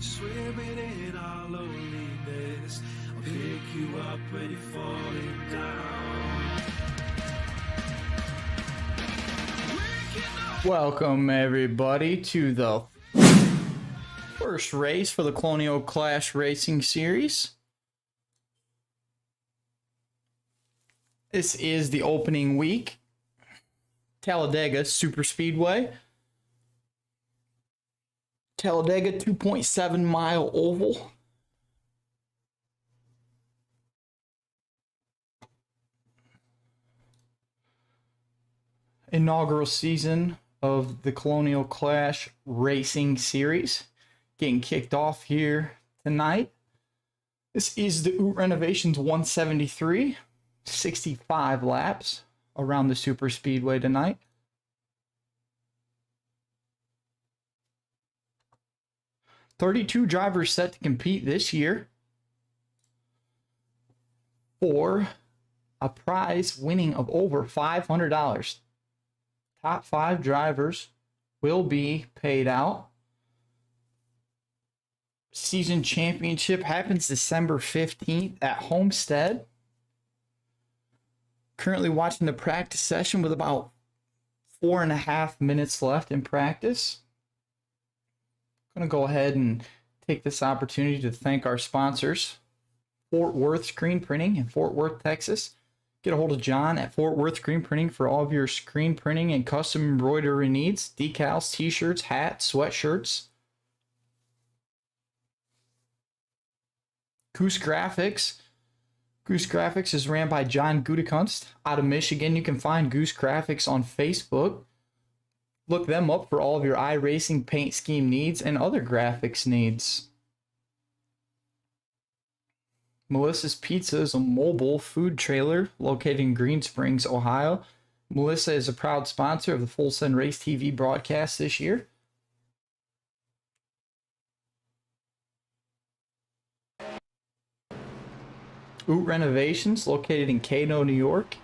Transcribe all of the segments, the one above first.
Swimming in our loneliness, I'll pick you up when you're falling down. Welcome everybody to the first race for the Colonial Clash Racing Series. This is the opening week. Talladega Super Speedway. Talladega 2.7 mile oval. Inaugural season of the Colonial Clash Racing Series. Getting kicked off here tonight. This is the Ute Renovations 173. 65 laps around the Super Speedway tonight. $32 drivers set to compete this year for a prize winning of over $500. Top 5 drivers will be paid out. Season championship happens December 15th at Homestead. Currently watching the practice session with about 4.5 minutes left in practice. I'm going to go ahead and take this opportunity to thank our sponsors, Fort Worth Screen Printing in Fort Worth, Texas. Get a hold of John at Fort Worth Screen Printing for all of your screen printing and custom embroidery needs, decals, t-shirts, hats, sweatshirts. Goose Graphics. Goose Graphics is ran by John Gutekunst out of Michigan. You can find Goose Graphics on Facebook. Look them up for all of your iRacing paint scheme needs and other graphics needs. Melissa's Pizza is a mobile food trailer located in Green Springs, Ohio. Melissa is a proud sponsor of the Full Send Race TV broadcast this year. Ute Renovations, located in Kano, New York,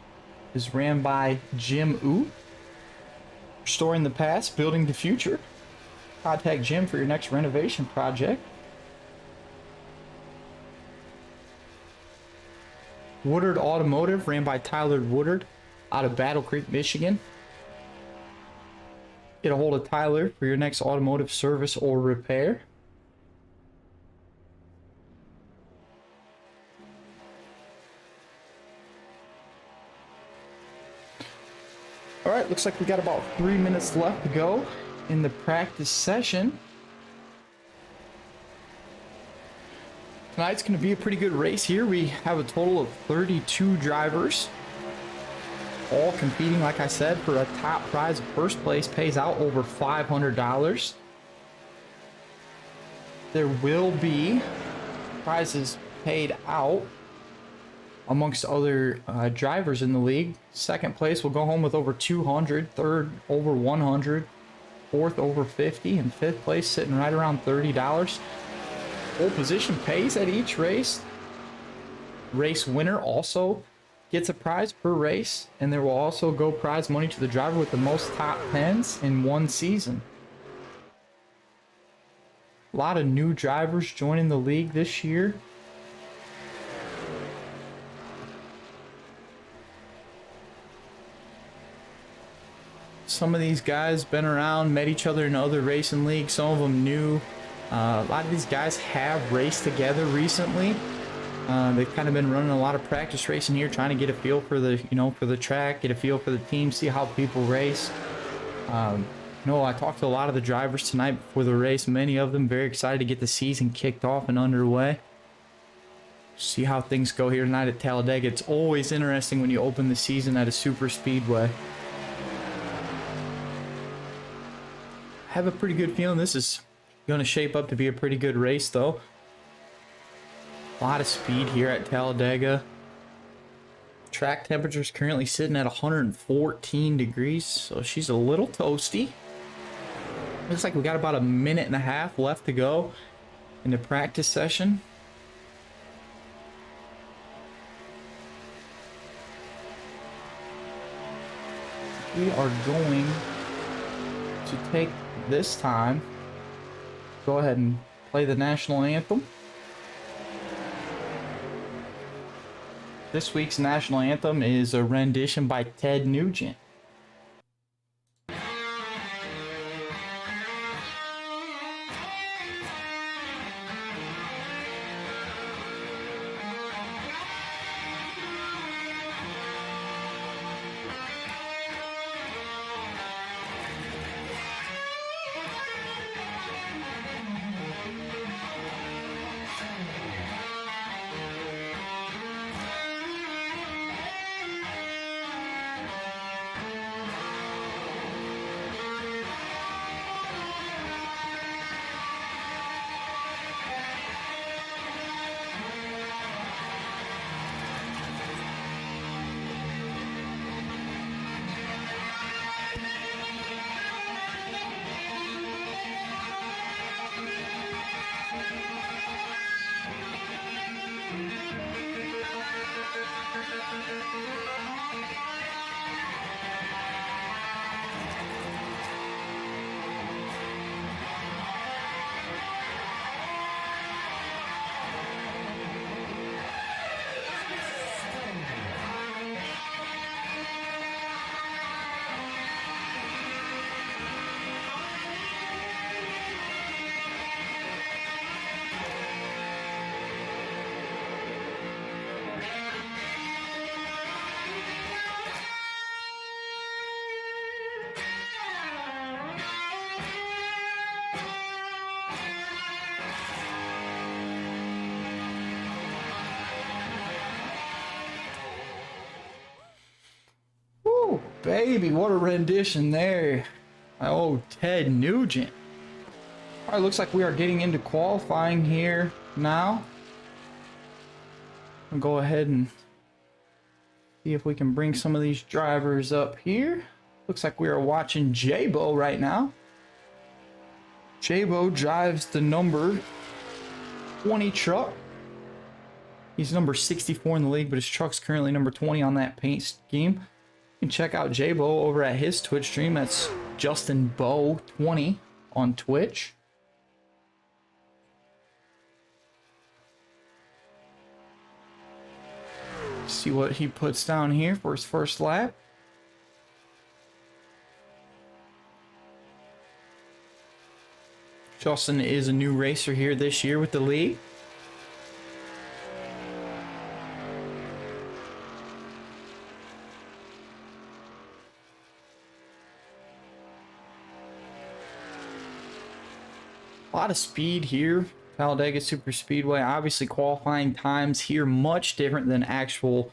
is ran by Jim Ute. Restoring the past, building the future. Contact Jim for your next renovation project. Woodard Automotive, ran by Tyler Woodard out of Battle Creek, Michigan. Get a hold of Tyler for your next automotive service or repair. All right, looks like we got about 3 minutes left to go in the practice session. Tonight's going to be a pretty good race here. We have a total of 32 drivers, all competing, like I said, for a top prize. First place pays out over $500. There will be prizes paid out amongst other drivers in the league. Second place will go home with over 200, third over 100, fourth over 50, and fifth place sitting right around $30. Pole position pays at each race. Race winner also gets a prize per race, and there will also go prize money to the driver with the most top 10s in one season. A lot of new drivers joining the league this year. Some of these guys been around, met each other in other racing leagues. Some of them new A lot of these guys have raced together recently. They've kind of been running a lot of practice racing here, trying to get a feel for the, for the track, get a feel for the team, see how people race. I talked to a lot of the drivers tonight before the race. Many of them very excited to get the season kicked off and underway. See how things go here tonight at Talladega. It's always interesting when you open the season at a super speedway. I have a pretty good feeling this is going to shape up to be a pretty good race, though. A lot of speed here at Talladega. Track temperature is currently sitting at 114 degrees, so she's a little toasty. Looks like we got about a minute and a half left to go in the practice session. We are going to take this time, go ahead and play the national anthem. This week's national anthem is a rendition by Ted Nugent. Baby, what a rendition there. Oh, Ted Nugent. All right, looks like we are getting into qualifying here now. I'll go ahead and see if we can bring some of these drivers up here. Looks like we are watching J-Bo right now. J-Bo drives the number 20 truck. He's number 64 in the league, but his truck's currently number 20 on that paint scheme. You can check out J-Bo over at his Twitch stream. That's Justin Bo 20 on Twitch. See what he puts down here for his first lap. Justin is a new racer here this year with the league. A lot of speed here. Talladega Super Speedway. Obviously qualifying times here much different than actual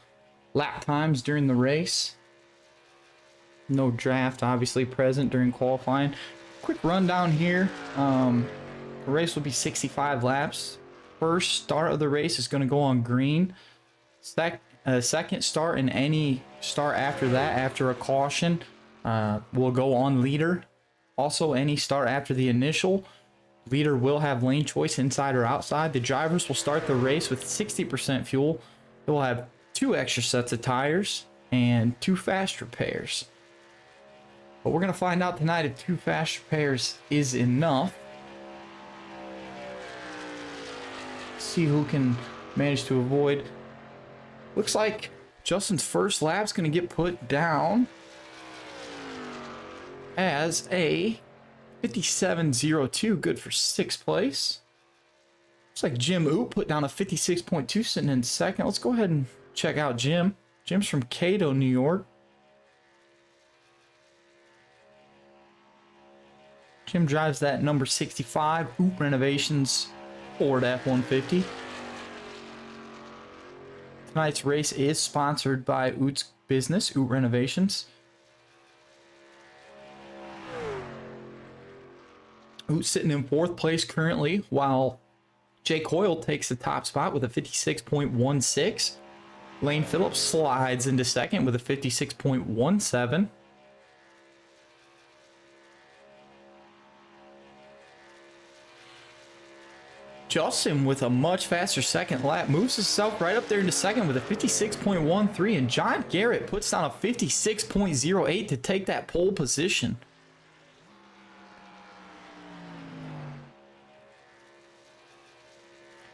lap times during the race. No draft obviously present during qualifying. Quick rundown here. The race will be 65 laps. First start of the race is going to go on green. Second start and any start after that, after a caution, will go on leader. Also, any start after the initial, leader will have lane choice inside or outside. The drivers will start the race with 60% fuel. They will have 2 extra sets of tires and 2 fast repairs. But we're going to find out tonight if 2 fast repairs is enough. See who can manage to avoid. Looks like Justin's first lap's going to get put down as a 57.02, good for 6th place. Looks like Jim Oop put down a 56.2 sitting in 2nd. Let's go ahead and check out Jim. Jim's from Cato, New York. Jim drives that number 65 Oop Renovations Ford F-150. Tonight's race is sponsored by Oot's business, Oot Renovations. Oot's sitting in 4th place currently, while Jake Hoyle takes the top spot with a 56.16. Lane Phillips slides into 2nd with a 56.17. Justin with a much faster 2nd lap moves himself right up there into 2nd with a 56.13, and John Garrett puts down a 56.08 to take that pole position.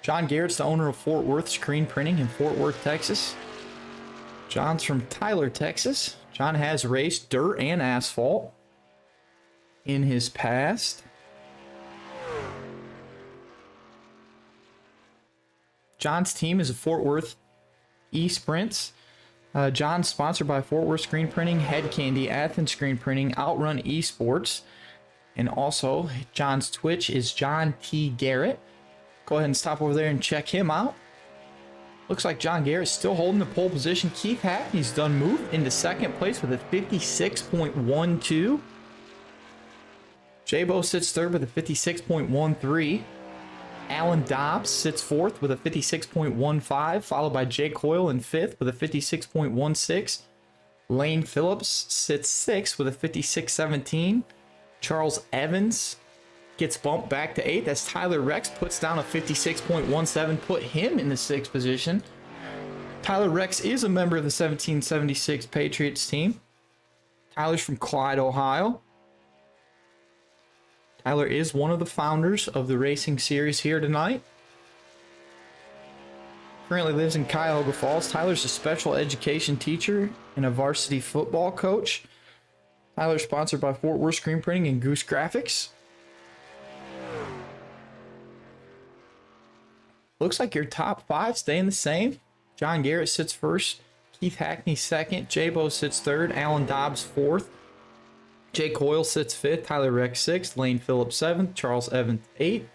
John Garrett's the owner of Fort Worth Screen Printing in Fort Worth, Texas. John's from Tyler, Texas. John has raced dirt and asphalt in his past. John's team is a Fort Worth E-Sprints. John's sponsored by Fort Worth Screen Printing, Head Candy, Athens Screen Printing, Outrun Esports. And also, John's Twitch is John T. Garrett. Go ahead and stop over there and check him out. Looks like John Garrett's still holding the pole position. Keith Hackney's done moved into 2nd place with a 56.12. J-Bo sits 3rd with a 56.13. Alan Dobbs sits 4th with a 56.15, followed by Jake Hoyle in 5th with a 56.16. Lane Phillips sits 6th with a 56.17. Charles Evans gets bumped back to 8th as Tyler Rex puts down a 56.17, put him in the 6th position. Tyler Rex is a member of the 1776 Patriots team. Tyler's from Clyde, Ohio. Tyler is one of the founders of the racing series here tonight. Currently lives in Cuyahoga Falls. Tyler's a special education teacher and a varsity football coach. Tyler's sponsored by Fort Worth Screen Printing and Goose Graphics. Looks like your top 5 staying the same. John Garrett sits 1st. Keith Hackney 2nd. J-Bo sits 3rd. Alan Dobbs 4th. Jake Hoyle sits 5th. Tyler Rex 6th. Lane Phillips 7th. Charles Evans 8th.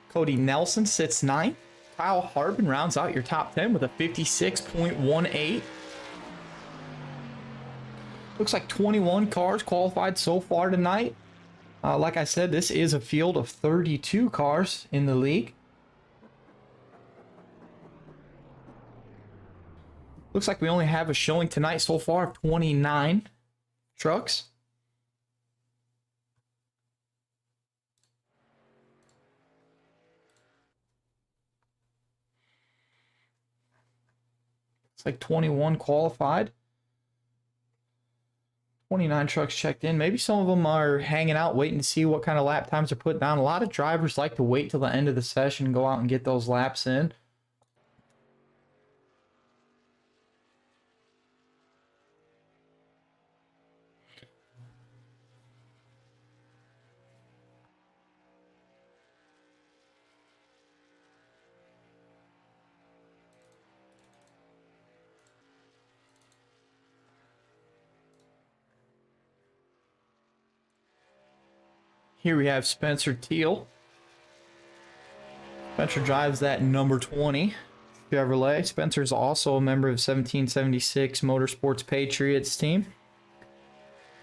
Cody Nelson sits 9th. Kyle Harbin rounds out your top 10 with a 56.18. Looks like 21 cars qualified so far tonight. Like I said, this is a field of 32 cars in the league. Looks like we only have a showing tonight so far of 29 trucks. It's like 21 qualified. 29 trucks checked in. Maybe some of them are hanging out waiting to see what kind of lap times are put down. A lot of drivers like to wait till the end of the session and go out and get those laps in. Here we have Spencer Teal. Spencer drives that number 20 Chevrolet. Spencer is also a member of 1776 Motorsports Patriots team.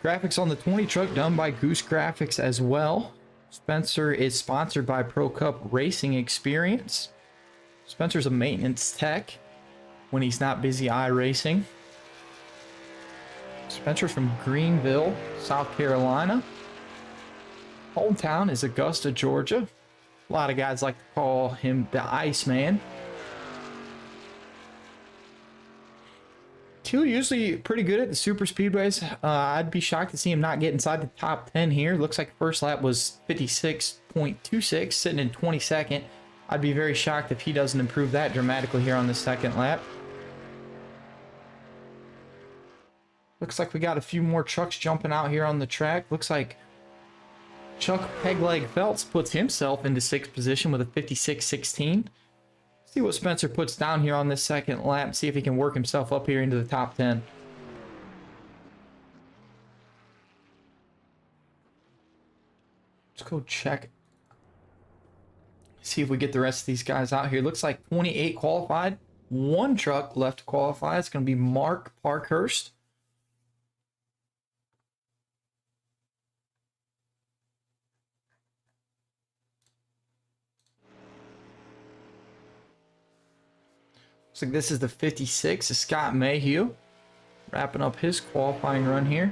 Graphics on the 20 truck done by Goose Graphics as well. Spencer is sponsored by Pro Cup Racing Experience. Spencer's a maintenance tech when he's not busy iRacing. Spencer's from Greenville, South Carolina. Hometown is Augusta, Georgia. A lot of guys like to call him the Iceman. Teal usually pretty good at the super speedways. I'd be shocked to see him not get inside the top 10 here. Looks like the first lap was 56.26, sitting in 22nd. I'd be very shocked if he doesn't improve that dramatically here on the second lap. Looks like we got a few more trucks jumping out here on the track. Looks like Chuck Pegleg Phelps puts himself into 6th position with a 56.16. See what Spencer puts down here on this second lap. See if he can work himself up here into the top 10. Let's go check. See if we get the rest of these guys out here. Looks like 28 qualified. One truck left to qualify. It's going to be Mark Parkhurst. Looks like this is the 56 of Scott Mayhew. Wrapping up his qualifying run here.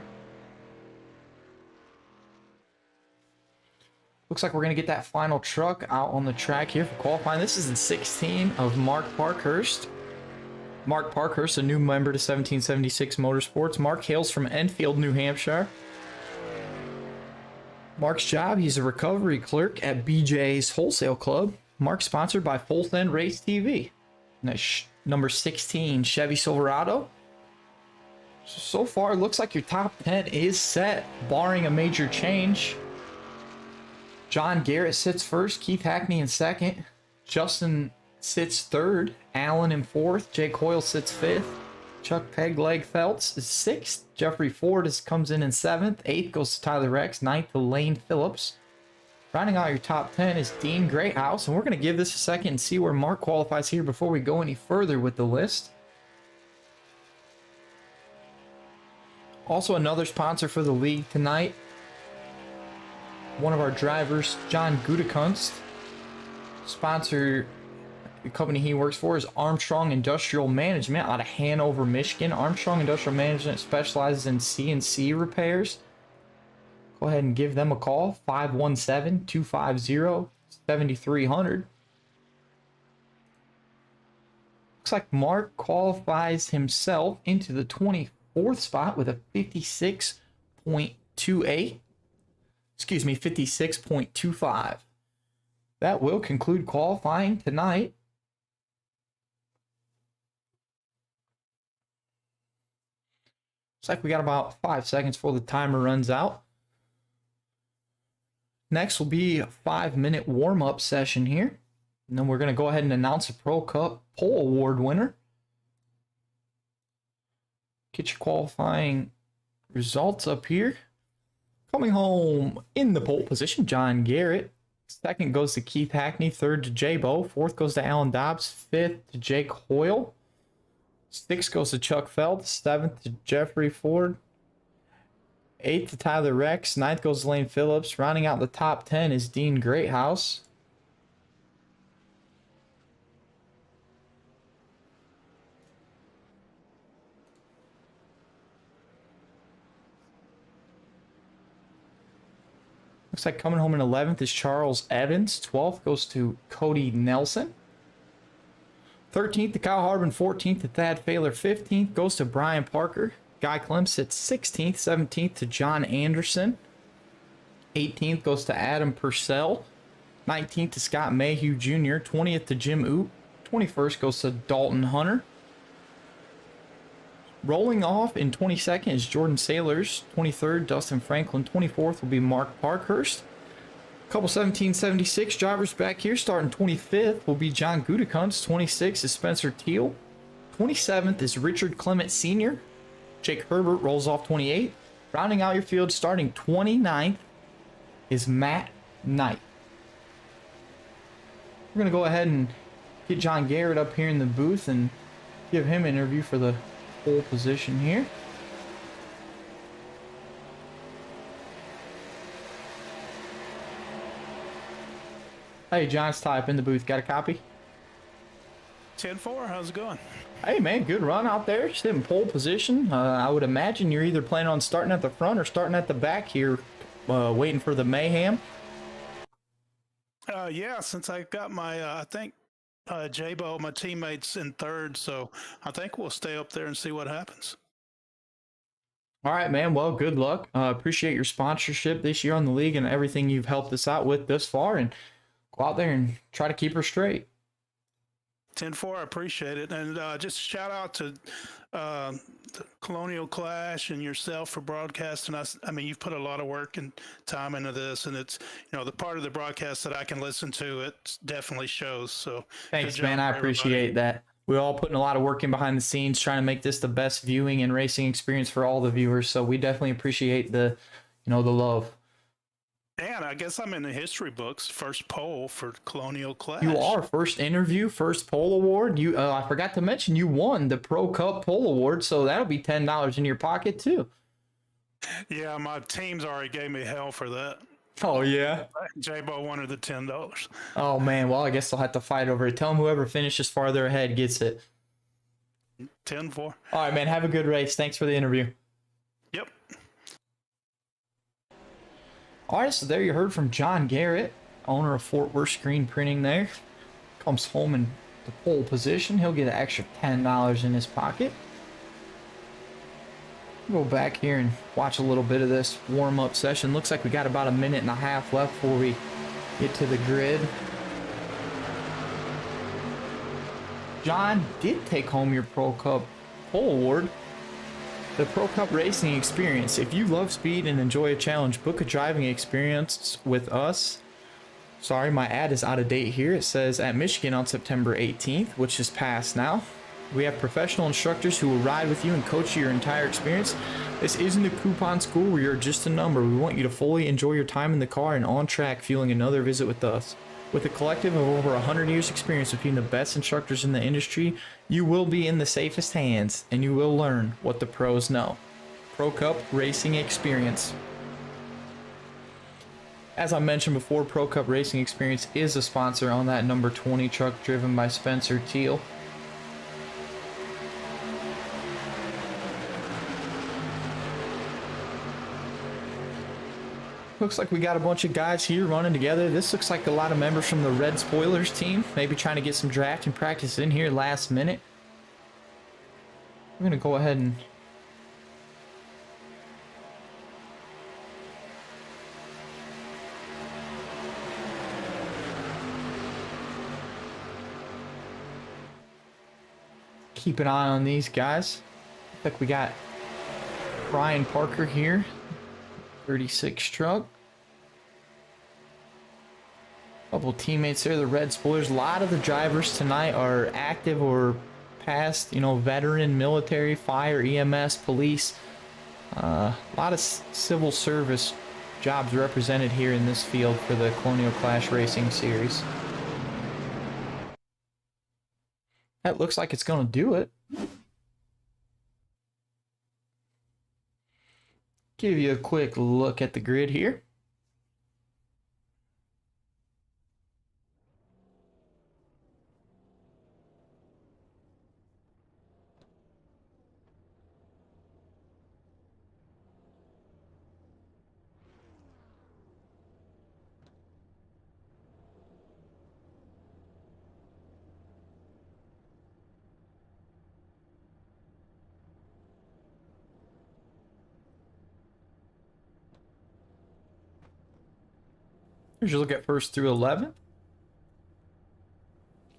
Looks like we're going to get that final truck out on the track here for qualifying. This is the 16 of Mark Parkhurst. Mark Parkhurst, a new member to 1776 Motorsports. Mark hails from Enfield, New Hampshire. Mark's job, he's a recovery clerk at BJ's Wholesale Club. Mark's sponsored by Full Send Race TV. Nice. Number 16, Chevy Silverado. So far, it looks like your top 10 is set, barring a major change. John Garrett sits first, Keith Hackney in second, Justin sits third, Allen in fourth, Jake Hoyle sits fifth, Chuck Pegleg Phelps is sixth, Jeffrey Ford comes in seventh, eighth goes to Tyler Rex, ninth to Lane Phillips. Rounding out your top 10 is Dean Greathouse, and we're going to give this a second and see where Mark qualifies here before we go any further with the list. Also another sponsor for the league tonight. One of our drivers, John Gutekunst. Sponsor, the company he works for is Armstrong Industrial Management out of Hanover, Michigan. Armstrong Industrial Management specializes in CNC repairs. Go ahead and give them a call, 517-250-7300. Looks like Mark qualifies himself into the 24th spot with a 56.28. Excuse me, 56.25. That will conclude qualifying tonight. Looks like we got about 5 seconds before the timer runs out. Next will be a 5-minute warm-up session here. And then we're going to go ahead and announce a Pro Cup Pole Award winner. Get your qualifying results up here. Coming home in the pole position, John Garrett. Second goes to Keith Hackney. Third to J-Bo. Fourth goes to Alan Dobbs. Fifth to Jake Hoyle. Sixth goes to Chuck Phelps. Seventh to Jeffrey Ford. Eighth to Tyler Rex. Ninth goes to Lane Phillips. Rounding out the top 10 is Dean Greathouse. Looks like coming home in 11th is Charles Evans. 12th goes to Cody Nelson. 13th to Kyle Harbin. 14th to Thad Failer. 15th goes to Brian Parker. Guy Clem sits 16th. 17th to John Anderson. 18th goes to Adam Purcell. 19th to Scott Mayhew Jr. 20th to Jim Oop. 21st goes to Dalton Hunter. Rolling off in 22nd is Jordan Sailors. 23rd, Dustin Franklin. 24th will be Mark Parkhurst. A couple 1776 drivers back here. Starting 25th will be John Gutekunst. 26th is Spencer Teal. 27th is Richard Clement Sr. Jake Herbert rolls off 28th. Rounding out your field, starting 29th is Matt Knight. We're going to go ahead and get John Garrett up here in the booth and give him an interview for the pole position here. Hey, John's type in the booth. Got a copy? 10-4, how's it going? Hey, man, good run out there. Just in pole position. I would imagine you're either planning on starting at the front or starting at the back here, waiting for the mayhem. Yeah, since I got my, I think, J-Bo, my teammates in third, so I think we'll stay up there and see what happens. All right, man. Well, good luck. Appreciate your sponsorship this year on the league and everything you've helped us out with thus far, and go out there and try to keep her straight. 10-4, I appreciate it. And just shout out to the Colonial Clash and yourself for broadcasting us. I mean, you've put a lot of work and time into this, and it's, the part of the broadcast that I can listen to, it definitely shows. So Thanks, good job, man. I appreciate that. We're all putting a lot of work in behind the scenes, trying to make this the best viewing and racing experience for all the viewers. So we definitely appreciate the love. And I guess I'm in the history books. First poll for Colonial Clash. You are. First interview, first poll award. You I forgot to mention you won the Pro Cup poll award, so that'll be $10 in your pocket too. Yeah, my teams already gave me hell for that. Oh yeah. J-Bo wanted the $10. Oh man, well I guess I'll have to fight over it. Tell them whoever finishes farther ahead gets it. 10-4. All right, man. Have a good race. Thanks for the interview. Yep. All right, so there you heard from John Garrett, owner of Fort Worth Screen Printing there. Comes home in the pole position. He'll get an extra $10 in his pocket. Go back here and watch a little bit of this warm-up session. Looks like we got about a minute and a half left before we get to the grid. John did take home your Pro Cup pole award. The Pro Cup Racing Experience. If you love speed and enjoy a challenge, book a driving experience with us. Sorry, my ad is out of date here. It says at Michigan on September 18th, which is past now. We have professional instructors who will ride with you and coach your entire experience. This isn't a coupon school where you're just a number. We want you to fully enjoy your time in the car and on track, fueling another visit with us. With a collective of over 100 years experience between the best instructors in the industry, you will be in the safest hands and you will learn what the pros know. Pro Cup Racing Experience. As I mentioned before, Pro Cup Racing Experience is a sponsor on that number 20 truck driven by Spencer Teal. Looks like we got a bunch of guys here running together. This looks like a lot of members from the Red Spoilers team. Maybe trying to get some draft and practice in here last minute. I'm going to go ahead and keep an eye on these guys. Looks like we got Brian Parker here. 36 truck. Couple teammates there, the Red Spoilers. A lot of the drivers tonight are active or past, veteran, military, fire, EMS, police. A lot of civil service jobs represented here in this field for the Colonial Clash Racing Series. That looks like it's going to do it. Give you a quick look at the grid here. Here's your look at 1st through 11th.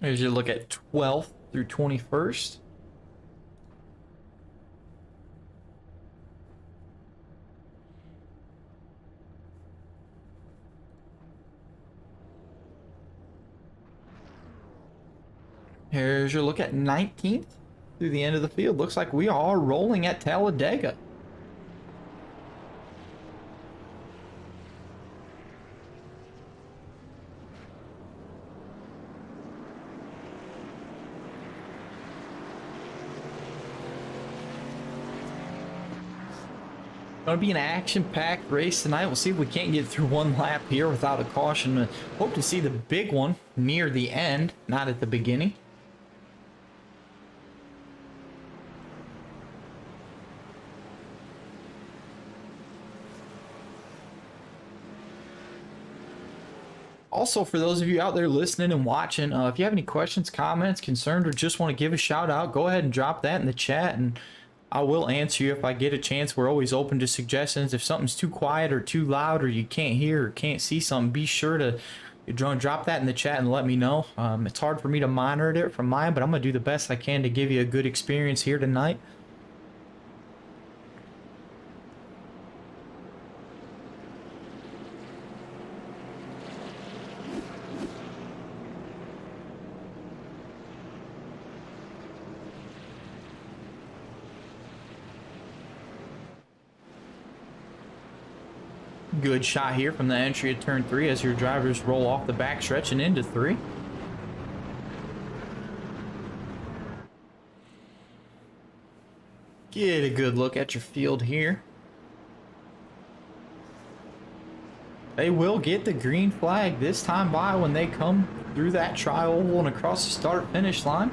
Here's your look at 12th through 21st. Here's your look at 19th through the end of the field. Looks like we are rolling at Talladega. Going to be an action-packed race tonight. We'll see if we can't get through one lap here without a caution. Hope to see the big one near the end, not at the beginning. Also, for those of you out there listening and watching, if you have any questions, comments, concerns, or just want to give a shout out, go ahead and drop that in the chat and I will answer you if I get a chance. We're always open to suggestions. If something's too quiet or too loud or you can't hear or can't see something, be sure to Your drone, drop that in the chat and let me know. It's hard for me to monitor it from mine, but I'm going to do the best I can to give you a good experience here tonight. Good shot here from the entry of turn 3 as your drivers roll off the backstretch and into 3. Get a good look at your field here. They will get the green flag this time by when they come through that tri-oval and across the start-finish line.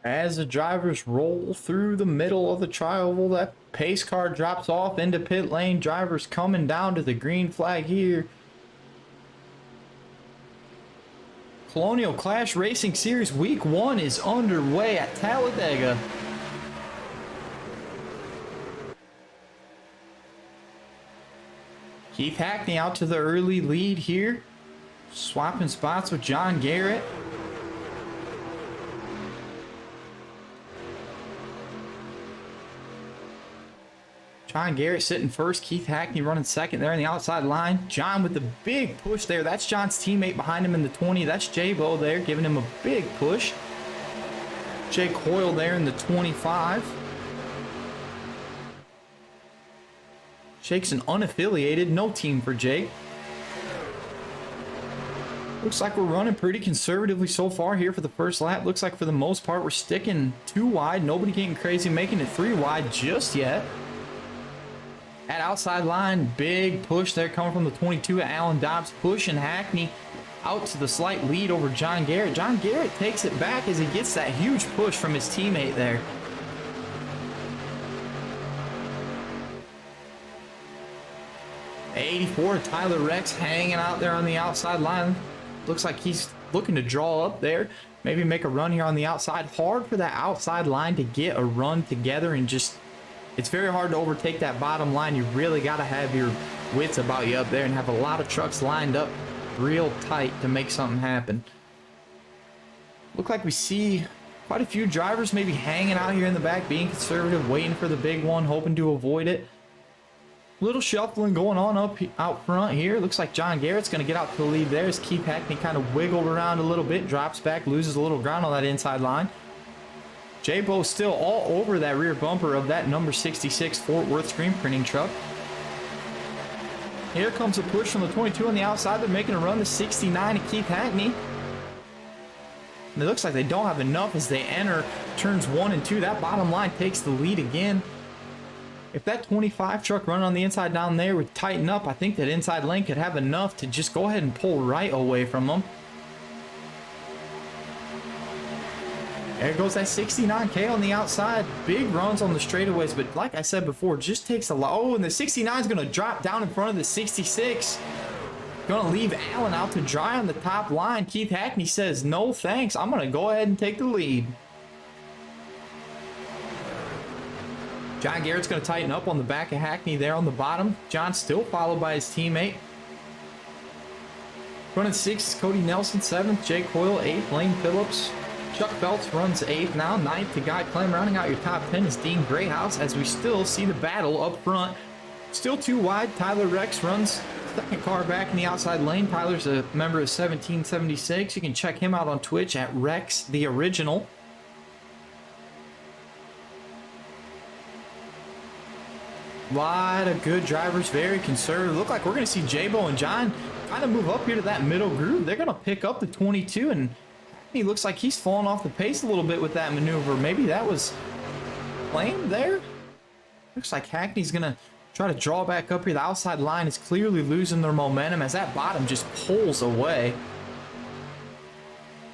As the drivers roll through the middle of the tri-oval, that pace car drops off into pit lane. Drivers coming down to the green flag here. Colonial Clash Racing Series Week 1 is underway at Talladega. Keith Hackney out to the early lead here. Swapping spots with John Garrett. John Garrett sitting first. Keith Hackney running second there on the outside line. John with the big push there. That's John's teammate behind him in the 20. That's J-Bo there giving him a big push. Jake Hoyle there in the 25. Jake's an unaffiliated, no team for Jake. Looks like we're running pretty conservatively so far here for the first lap. Looks like for the most part we're sticking 2 wide. Nobody getting crazy, making it 3 wide just yet. At outside line, big push there coming from the 22 at Alan Dobbs, pushing Hackney out to the slight lead over John Garrett. John Garrett takes it back as he gets that huge push from his teammate there. '84, Tyler Rex hanging out there on the outside line. Looks like he's looking to draw up there. Maybe make a run here on the outside. Hard for that outside line to get a run together and just... It's very hard to overtake that bottom line. You really got to have your wits about you up there and have a lot of trucks lined up real tight to make something happen. Look like we see quite a few drivers maybe hanging out here in the back, being conservative, waiting for the big one, hoping to avoid it. Little shuffling going on out front here. Looks like John Garrett's going to get out to the lead there as Keith Hackney kind of wiggled around a little bit, drops back, loses a little ground on that inside line. J-Bo still all over that rear bumper of that number 66 Fort Worth screen printing truck. Here comes a push from the 22 on the outside. They're making a run to 69 to Keith Hackney. And it looks like they don't have enough as they enter turns 1 and 2. That bottom line takes the lead again. If that 25 truck running on the inside down there would tighten up, I think that inside lane could have enough to just go ahead and pull right away from them. There goes that 69K on the outside. Big runs on the straightaways, but like I said before, just takes a lot. Oh, and the 69 is going to drop down in front of the 66. Going to leave Allen out to dry on the top line. Keith Hackney says, no thanks. I'm going to go ahead and take the lead. John Garrett's going to tighten up on the back of Hackney there on the bottom. John still followed by his teammate. Running 6th is Cody Nelson, 7th, Jake Hoyle, 8th, Lane Phillips. Chuck Feltz runs 8th now, 9th to Guy Clem. Rounding out your top 10 is Dean Grayhouse as we still see the battle up front. Still 2 wide. Tyler Rex runs second car back in the outside lane. Tyler's a member of 1776. You can check him out on Twitch at Rex the Original. Lot of good drivers, very conservative. Look like we're going to see J-Bo and John kind of move up here to that middle groove. They're going to pick up the 22, and he looks like he's falling off the pace a little bit with that maneuver. Maybe that was planned there. Looks like Hackney's going to try to draw back up here. The outside line is clearly losing their momentum as that bottom just pulls away.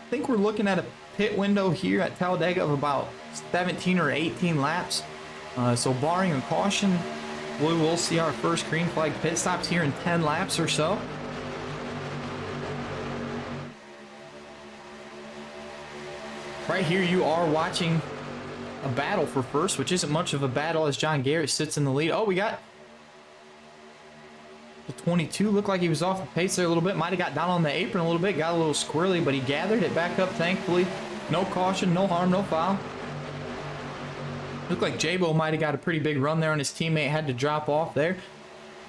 I think we're looking at a pit window here at Talladega of about 17 or 18 laps. So barring a caution, we will see our first green flag pit stops here in 10 laps or so. Right here you are watching a battle for first, which isn't much of a battle as John Garrett sits in the lead. Oh, we got the 22. Looked like he was off the pace there a little bit. Might have got down on the apron a little bit. Got a little squirrely, but he gathered it back up, thankfully. No caution, no harm, no foul. Looked like J-Bo might have got a pretty big run there, and his teammate had to drop off there.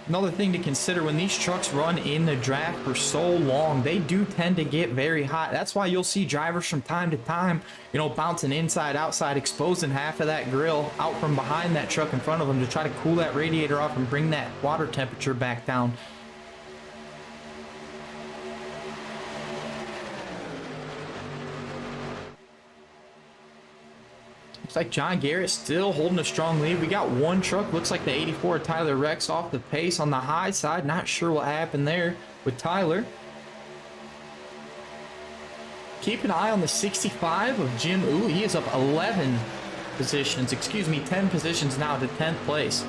Another thing to consider, when these trucks run in the draft for so long, they do tend to get very hot. That's why you'll see drivers from time to time, you know, bouncing inside, outside, exposing half of that grill out from behind that truck in front of them to try to cool that radiator off and bring that water temperature back down. Looks like John Garrett still holding a strong lead. We got one truck. Looks like the 84 Tyler Rex off the pace on the high side. Not sure what happened there with Tyler. Keep an eye on the 65 of Jim Ooh. He is up 11 positions. Excuse me, 10 positions now to 10th place.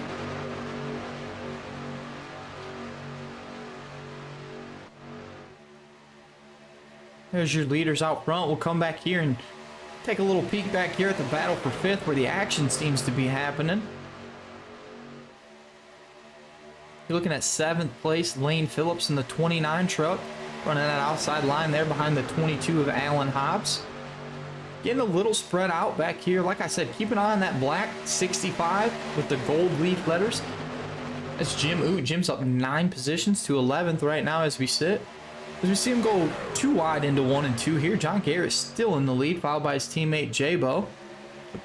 There's your leaders out front. We'll come back here and take a little peek back here at the battle for fifth, where the action seems to be happening. You're looking at 7th place, Lane Phillips in the 29 truck, running that outside line there behind the 22 of Alan Hobbs. Getting a little spread out back here. Like I said, keep an eye on that black 65 with the gold leaf letters. That's Jim Ooh. Jim's up 9 positions to 11th right now as we sit. As we see him go too wide into 1 and 2 here, John Garrett still in the lead, followed by his teammate J-Bo.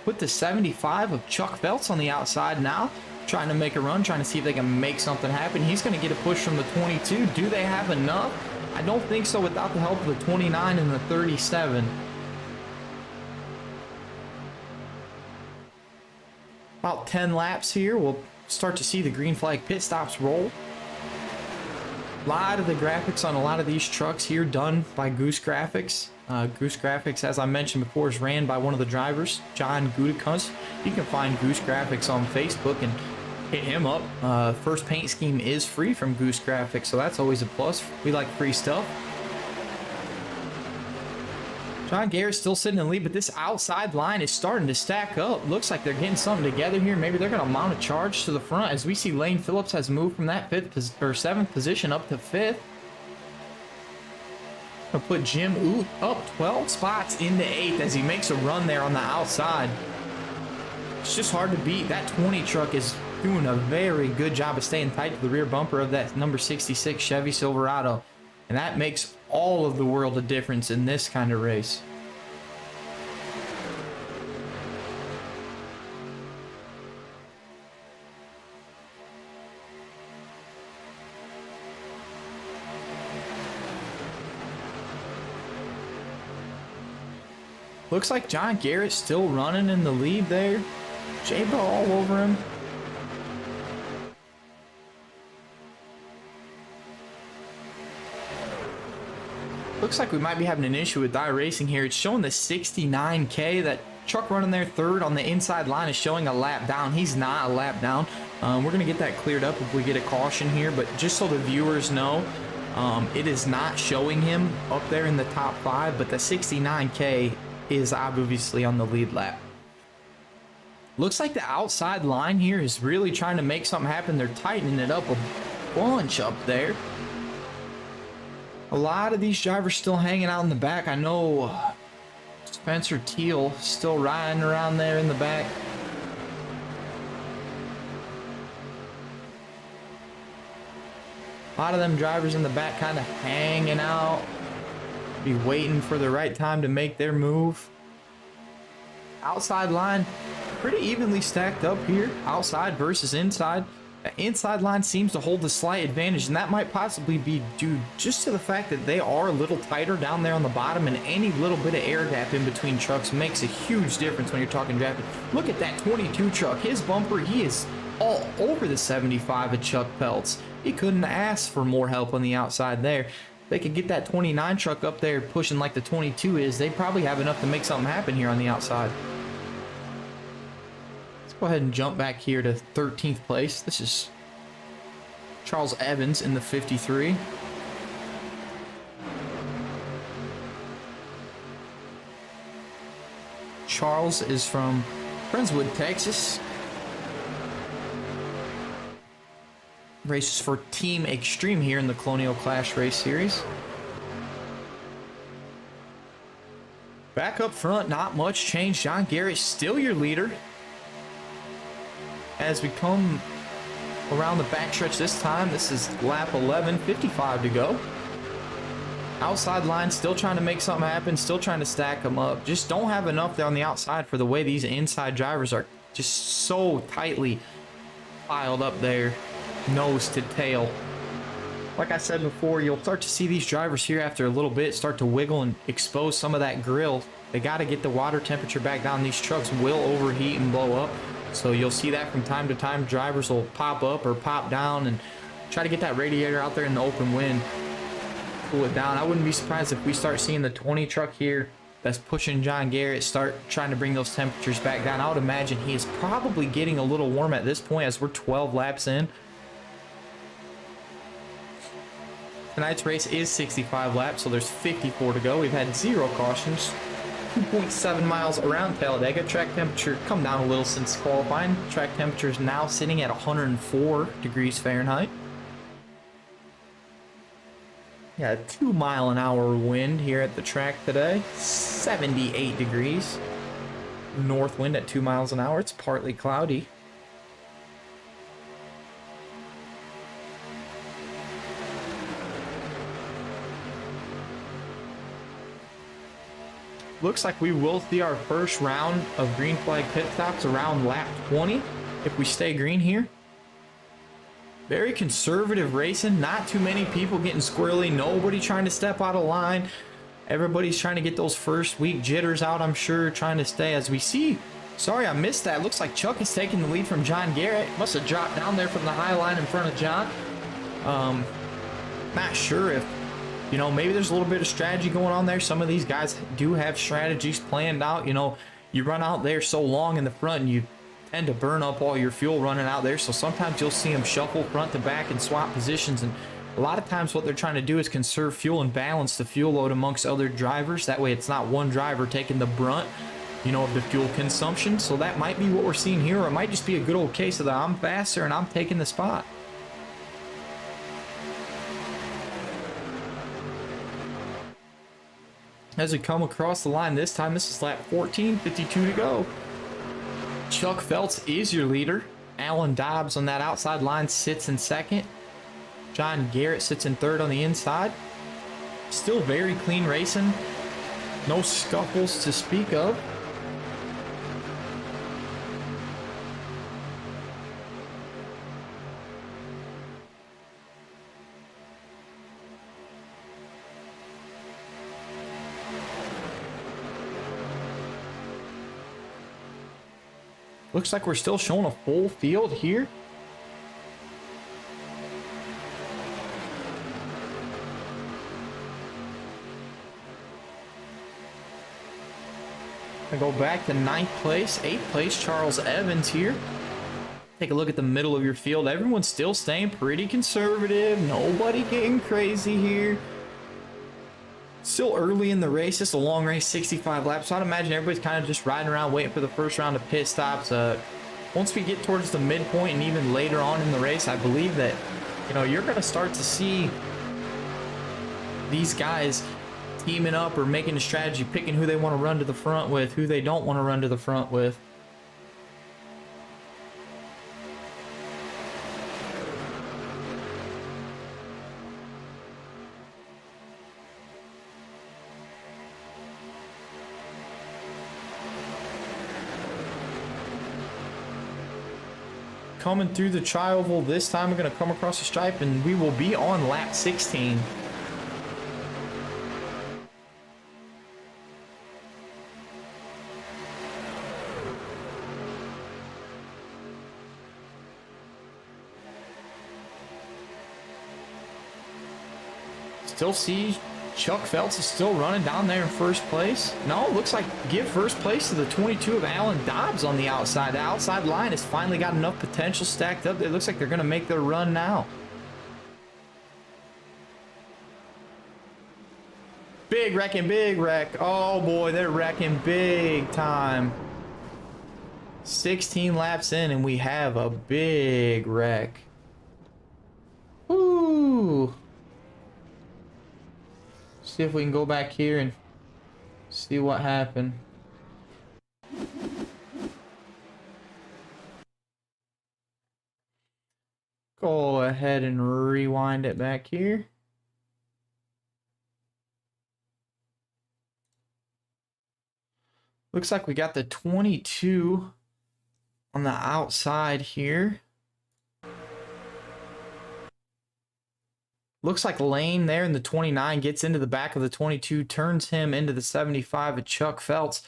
Put the 75 of Chuck Feltz on the outside now, trying to make a run, trying to see if they can make something happen. He's going to get a push from the 22. Do they have enough? I don't think so without the help of the 29 and the 37. About 10 laps here, we'll start to see the green flag pit stops roll. A lot of the graphics on a lot of these trucks here done by Goose Graphics. Goose Graphics, as I mentioned before, is ran by one of the drivers, John Gutekunst. You can find Goose Graphics on Facebook and hit him up. First paint scheme is free from Goose Graphics, so that's always a plus. We like free stuff. John Garrett's still sitting in the lead, but this outside line is starting to stack up. Looks like they're getting something together here. Maybe they're going to mount a charge to the front, as we see Lane Phillips has moved from that 7th position up to 5th. Gonna put Jim Ooh up 12 spots into 8th as he makes a run there on the outside. It's just hard to beat. That 20 truck is doing a very good job of staying tight to the rear bumper of that number 66 Chevy Silverado. And that makes all of the world a difference in this kind of race. Looks like John Garrett's still running in the lead there. J-Bo all over him. Looks like we might be having an issue with iRacing here. It's showing the 69K. That truck running there third on the inside line is showing a lap down. He's not a lap down. We're going to get that cleared up if we get a caution here. But just so the viewers know, it is not showing him up there in the top 5. But the 69K is obviously on the lead lap. Looks like the outside line here is really trying to make something happen. They're tightening it up a bunch up there. A lot of these drivers still hanging out in the back. I know Spencer Teal still riding around there in the back. A lot of them drivers in the back kind of hanging out. Be waiting for the right time to make their move. Outside line pretty evenly stacked up here. Outside versus inside. The inside line seems to hold the slight advantage, and that might possibly be due just to the fact that they are a little tighter down there on the bottom, and any little bit of air gap in between trucks makes a huge difference when you're talking drafting. Look at that 22 truck. His bumper, he is all over the 75 of Chuck Peltz. He couldn't ask for more help on the outside there. They could get that 29 truck up there pushing like the 22 is. They probably have enough to make something happen here on the outside. Go ahead and jump back here to 13th place. This is Charles Evans in the 53. Charles is from Friendswood, Texas. Races for Team Extreme here in the Colonial Clash Race Series. Back up front, not much change. John Garrett still your leader. As we come around the backstretch this time, this is lap 11, 55 to go. Outside line, still trying to make something happen, still trying to stack them up. Just don't have enough there on the outside for the way these inside drivers are just so tightly piled up there, nose to tail. Like I said before, you'll start to see these drivers here after a little bit start to wiggle and expose some of that grill. They got to get the water temperature back down. These trucks will overheat and blow up. So you'll see that from time to time. Drivers will pop up or pop down and try to get that radiator out there in the open wind. Cool it down. I wouldn't be surprised if we start seeing the 20 truck here that's pushing John Garrett start trying to bring those temperatures back down. I would imagine he is probably getting a little warm at this point as we're 12 laps in. Tonight's race is 65 laps, so there's 54 to go. We've had 0 cautions. 2.7 miles around Talladega. Track temperature come down a little since qualifying. Track temperature is now sitting at 104 degrees Fahrenheit. Yeah, 2 mile an hour wind here at the track today. 78 degrees. North wind at 2 miles an hour. It's partly cloudy. Looks like we will see our first round of green flag pit stops around lap 20 if we stay green here. Very conservative racing. Not too many people getting squirrely. Nobody trying to step out of line. Everybody's trying to get those first week jitters out, I'm sure, trying to stay as we see. Sorry, I missed that. Looks like Chuck is taking the lead from John Garrett. Must have dropped down there from the high line in front of John. Not sure if, you know, maybe there's a little bit of strategy going on there. Some of these guys do have strategies planned out. You know, you run out there so long in the front and you tend to burn up all your fuel running out there. So sometimes you'll see them shuffle front to back and swap positions. And a lot of times what they're trying to do is conserve fuel and balance the fuel load amongst other drivers. That way it's not one driver taking the brunt, you know, of the fuel consumption. So that might be what we're seeing here. Or it might just be a good old case of the I'm faster and I'm taking the spot. As we come across the line this time, this is lap 14, 52 to go. Chuck Phelps is your leader. Alan Dobbs on that outside line sits in second. John Garrett sits in third on the inside. Still very clean racing. No scuffles to speak of. Looks like we're still showing a full field here. I go back to 9th place, 8th place, Charles Evans here. Take a look at the middle of your field. Everyone's still staying pretty conservative. Nobody getting crazy here. Still early in the race. It's a long race, 65 laps. So I'd imagine everybody's kind of just riding around waiting for the first round of pit stops. Once we get towards the midpoint and even later on in the race, I believe that, you know, you're going to start to see these guys teaming up or making a strategy, picking who they want to run to the front with, who they don't want to run to the front with. Coming through the tri-oval this time, we're going to come across the stripe and we will be on lap 16. Still see Chuck Phelps is still running down there in first place. No, looks like give first place to the 22 of Alan Dobbs on the outside. The outside line has finally got enough potential stacked up. It looks like they're going to make their run now. Big wreck. Oh boy, they're wrecking big time. 16 laps in and we have a big wreck. Woo! See if we can go back here and see what happened. Go ahead and rewind it back here. Looks like we got the 22 on the outside here. Looks like Lane there in the 29 gets into the back of the 22, turns him into the 75 of Chuck Phelps.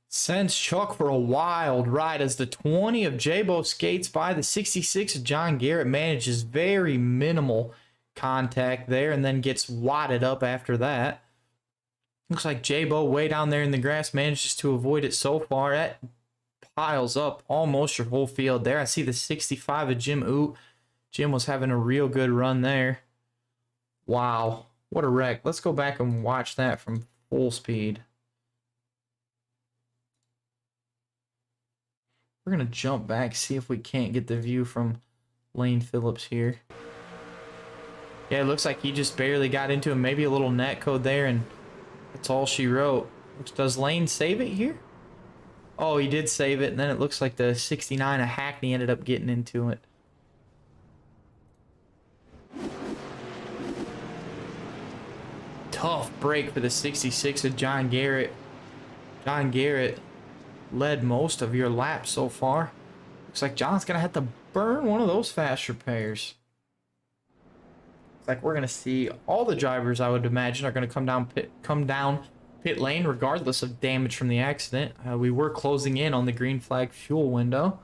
Sends Chuck for a wild ride as the 20 of J-Bo skates by. The 66 of John Garrett manages very minimal contact there and then gets wadded up after that. Looks like J-Bo way down there in the grass manages to avoid it so far. That piles up almost your whole field there. I see the 65 of Jim Oot. Jim was having a real good run there. Wow, what a wreck. Let's go back and watch that from full speed. We're going to jump back, see if we can't get the view from Lane Phillips here. Yeah, it looks like he just barely got into him. Maybe a little net code there, and that's all she wrote. Does Lane save it here? Oh, he did save it, and then it looks like the 69 of Hackney ended up getting into it. Tough break for the 66 of John Garrett. John Garrett led most of your laps so far. Looks like John's going to have to burn one of those fast repairs. Looks like we're going to see all the drivers, I would imagine, are going to come down pit lane regardless of damage from the accident. We were closing in on the green flag fuel window.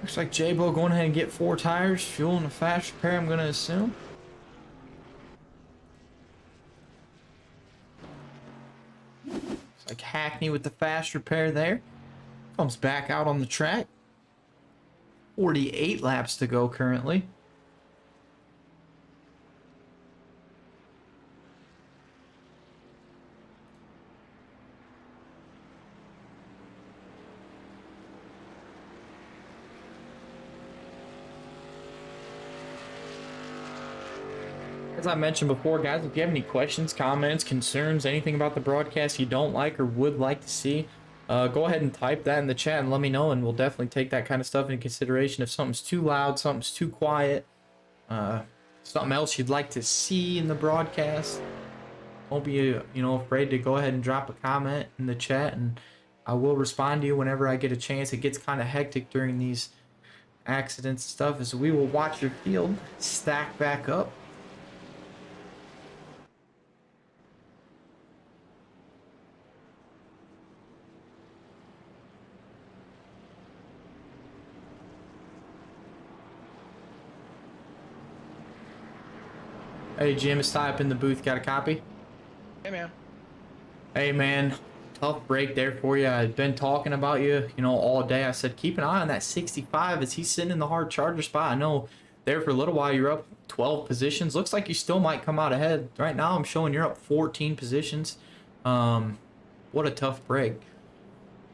Looks like J-Bo going ahead and get 4 tires, fuel and a fast repair, I'm going to assume. Looks like Hackney with the fast repair there. Comes back out on the track. 48 laps to go currently. As I mentioned before, guys, if you have any questions, comments, concerns, anything about the broadcast you don't like or would like to see, go ahead and type that in the chat and let me know, and we'll definitely take that kind of stuff into consideration. If something's too loud, something's too quiet, something else you'd like to see in the broadcast, don't be afraid to go ahead and drop a comment in the chat, and I will respond to you whenever I get a chance. It gets kind of hectic during these accidents and stuff, as we will watch your field stack back up. Hey Jim, it's Ty up in the booth. Got a copy? Hey man. Hey man, tough break there for you. I've been talking about you, all day. I said keep an eye on that 65 as he's sitting in the hard charger spot. I know there for a little while you're up 12 positions. Looks like you still might come out ahead. Right now I'm showing you're up 14 positions. What a tough break.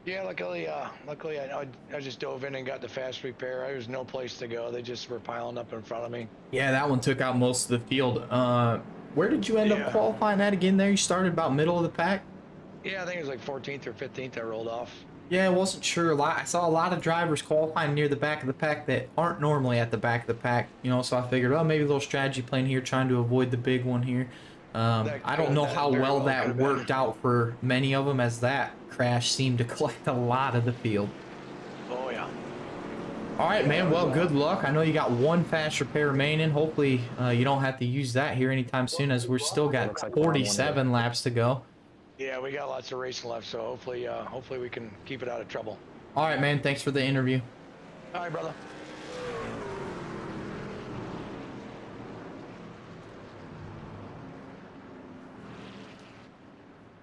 Yeah, luckily I just dove in and got the fast repair. There was no place to go. They just were piling up in front of me. Yeah, that one took out most of the field. Where did you end up qualifying at again there? You started about middle of the pack? Yeah, I think it was like 14th or 15th I rolled off. Yeah, I wasn't sure. I saw a lot of drivers qualifying near the back of the pack that aren't normally at the back of the pack. So I figured, well, maybe a little strategy playing here, trying to avoid the big one here. I don't know how well that worked out for many of them, as that crash seemed to collect a lot of the field. Oh yeah. All right, man. Well, good luck. I know you got one fast repair remaining. Hopefully, you don't have to use that here anytime soon, as we're still got 47 laps to go. Yeah, we got lots of racing left, so hopefully we can keep it out of trouble. All right, man. Thanks for the interview. All right, brother.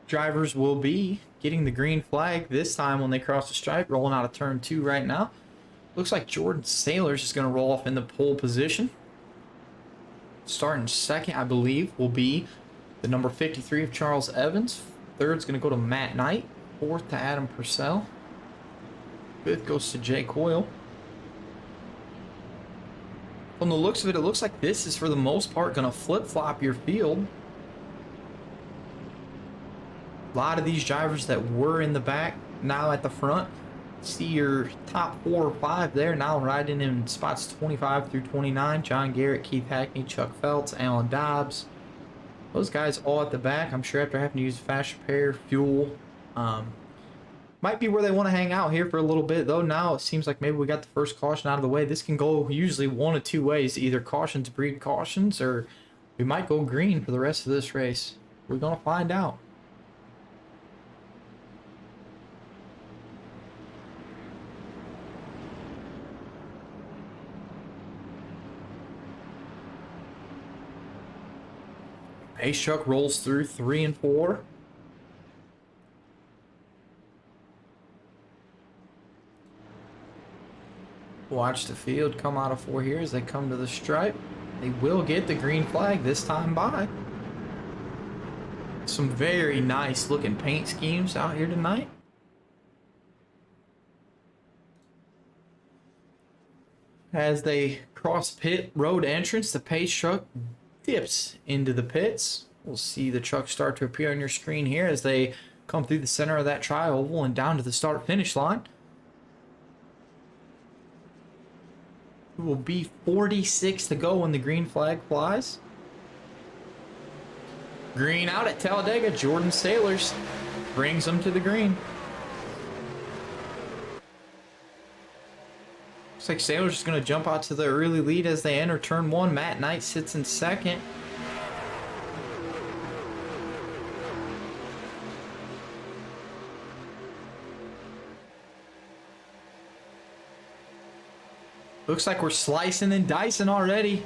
Drivers will be getting the green flag this time when they cross the stripe, rolling out of turn 2 right now. Looks like Jordan Sailors is going to roll off in the pole position. Starting second, I believe, will be the number 53 of Charles Evans. Third's going to go to Matt Knight. Fourth to Adam Purcell. Fifth goes to Jay Coyle. From the looks of it, it looks like this is for the most part going to flip-flop your field. A lot of these drivers that were in the back now at the front. See your top 4 or 5 there now riding in spots 25 through 29. John Garrett, Keith Hackney, Chuck Feltz, Alan Dobbs. Those guys all at the back. I'm sure after having to use fast repair, fuel. Might be where they want to hang out here for a little bit, though. Now it seems like maybe we got the first caution out of the way. This can go usually one of 2 ways. Either cautions breed cautions, or we might go green for the rest of this race. We're going to find out. Pace truck rolls through 3 and 4. Watch the field come out of 4 here as they come to the stripe. They will get the green flag this time by. Some very nice looking paint schemes out here tonight. As they cross pit road entrance, the pace truck dips into the pits. We'll see the truck start to appear on your screen here as they come through the center of that tri-oval and down to the start finish line. It will be 46 to go when the green flag flies. Green out at Talladega. Jordan Sailors brings them to the green. Looks like Sailors is going to jump out to the early lead as they enter turn 1. Matt Knight sits in second. Looks like we're slicing and dicing already.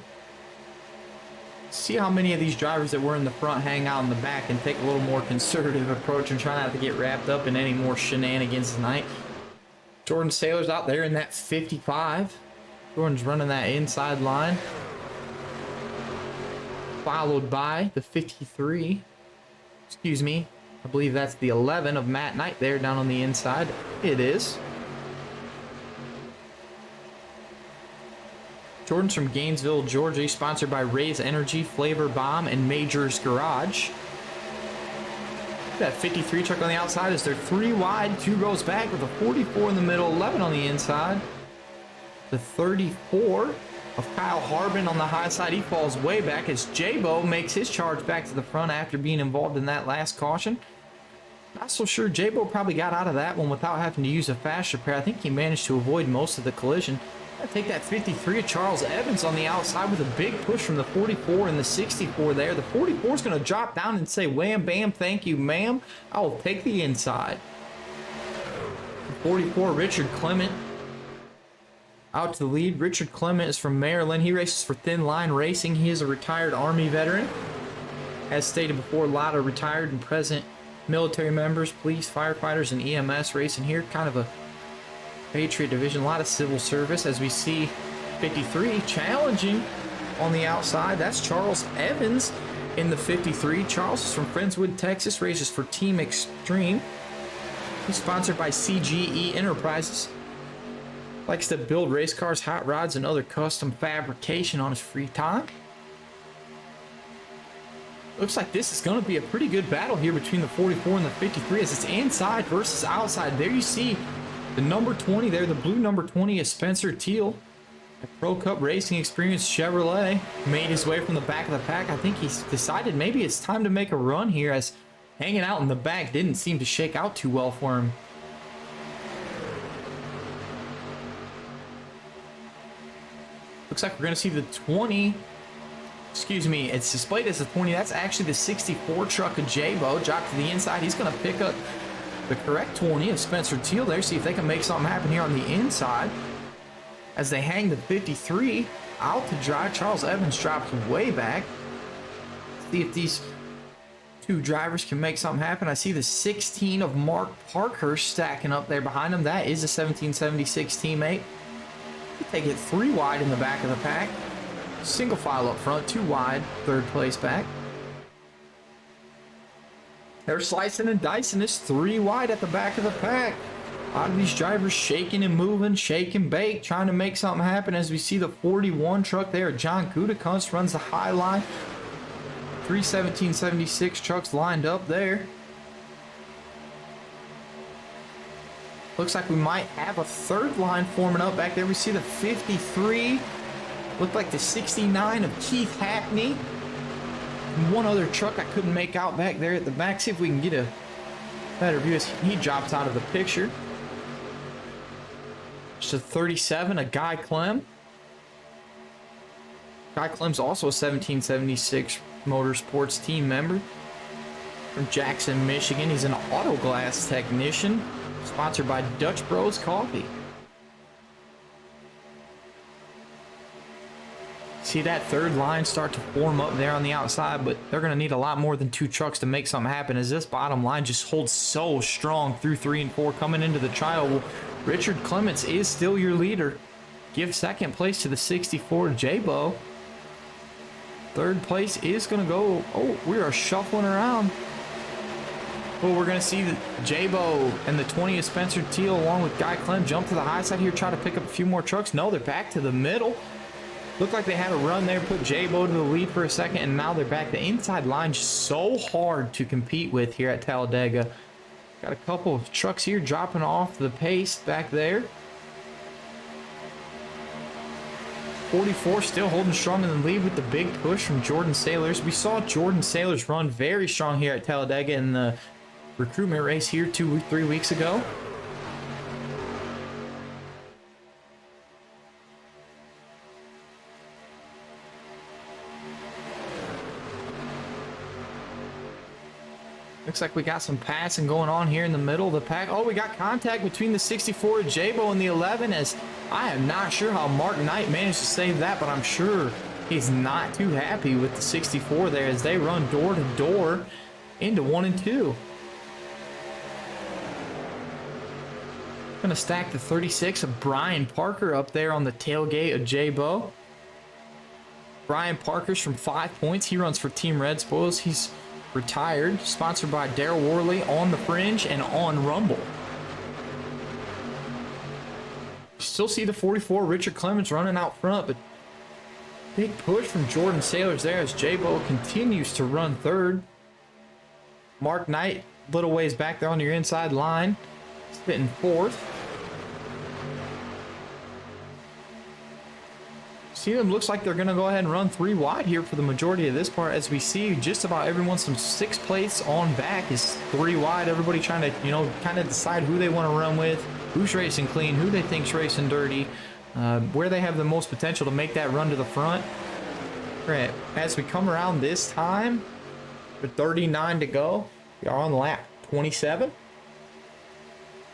See how many of these drivers that were in the front hang out in the back and take a little more conservative approach and try not to get wrapped up in any more shenanigans tonight. Jordan Sailors out there in that 55. Jordan's running that inside line. Followed by the 53. Excuse me. I believe that's the 11 of Matt Knight there down on the inside. It is. Jordan's from Gainesville, Georgia, sponsored by Ray's Energy, Flavor Bomb, and Major's Garage. That 53 truck on the outside is they're 3 wide, 2 rows back with a 44 in the middle, 11 on the inside. The 34 of Kyle Harbin on the high side, he falls way back as J-Bo makes his charge back to the front after being involved in that last caution. Not so sure J-Bo probably got out of that one without having to use a fast repair. I think he managed to avoid most of the collision. I take that 53 of Charles Evans on the outside with a big push from the 44 and the 64 there. The 44 is going to drop down and say, wham, bam, thank you, ma'am. I will take the inside. The 44, Richard Clement, out to the lead. Richard Clement is from Maryland. He races for Thin Line Racing. He is a retired Army veteran. As stated before, a lot of retired and present military members, police, firefighters, and EMS racing here. Kind of a Patriot division, a lot of civil service as we see 53 challenging on the outside. That's Charles Evans in the 53. Charles is from Friendswood, Texas, races for Team Extreme. He's sponsored by CGE Enterprises. Likes to build race cars, hot rods, and other custom fabrication on his free time. Looks like this is going to be a pretty good battle here between the 44 and the 53 as it's inside versus outside. There you see the number 20 there, the blue number 20 is Spencer Teal. A Pro Cup racing experience Chevrolet made his way from the back of the pack. I think he's decided maybe it's time to make a run here as hanging out in the back didn't seem to shake out too well for him. Looks like we're going to see the 20. Excuse me, it's displayed as the 20. That's actually the 64 truck of J-Bo. Drop to the inside. He's going to pick up the correct 20 of Spencer Teal there. See if they can make something happen here on the inside. As they hang the 53 out to dry. Charles Evans drops way back. See if these two drivers can make something happen. I see the 16 of Mark Parkhurst stacking up there behind him. That is a 1776 teammate. They get 3 wide in the back of the pack. Single file up front, 2 wide, 3rd place back. They're slicing and dicing this 3 wide at the back of the pack. A lot of these drivers shaking and moving, shake and bake, trying to make something happen as we see the 41 truck there. John Gutekunst runs the high line. 3 1776 trucks lined up there. Looks like we might have a 3rd line forming up back there. We see the 53. Looked like the 69 of Keith Hackney. One other truck I couldn't make out back there at the back. See if we can get a better view as he drops out of the picture. Just a 37 of Guy Clem. Guy Clem's also a 1776 Motorsports team member from Jackson, Michigan. He's an auto glass technician, sponsored by Dutch Bros Coffee. See that 3rd line start to form up there on the outside, but they're going to need a lot more than 2 trucks to make something happen as this bottom line just holds so strong through 3 and 4 coming into the trial. Well, Richard Clements is still your leader. Give 2nd place to the 64 J-Bo. 3rd place is going to go. Oh, we are shuffling around. Well, we're going to see the J-Bo and the 20 of Spencer Teal along with Guy Clem jump to the high side here, try to pick up a few more trucks. No, they're back to the middle. Looked like they had a run there, put J-Bo to the lead for a second, and now they're back. The inside line just so hard to compete with here at Talladega. Got a couple of trucks here dropping off the pace back there. 44 still holding strong in the lead with the big push from Jordan Sailors. We saw Jordan Sailors run very strong here at Talladega in the recruitment race here 2-3 weeks ago. Looks like we got some passing going on here in the middle of the pack. Oh, we got contact between the 64 J-Bo and the 11, as I am not sure how Mark Knight managed to save that, but I'm sure he's not too happy with the 64 there as they run door to door into 1 and 2. Gonna stack the 36 of Brian Parker up there on the tailgate of J-Bo. Brian Parker's from 5 points. He runs for Team Red Spoils. He's retired, sponsored by Daryl Worley on the Fringe and on Rumble. Still see the 44 Richard Clements running out front, but big push from Jordan Sailors there as J-Bo continues to run 3rd. Mark Knight, little ways back there on your inside line, sitting 4th. See them, looks like they're going to go ahead and run 3 wide here for the majority of this part, as we see just about everyone, some 6 plates on back is 3 wide. Everybody trying to, you know, kind of decide who they want to run with, who's racing clean, who they think's racing dirty, where they have the most potential to make that run to the front. Right, as we come around this time, with 39 to go, we are on lap 27.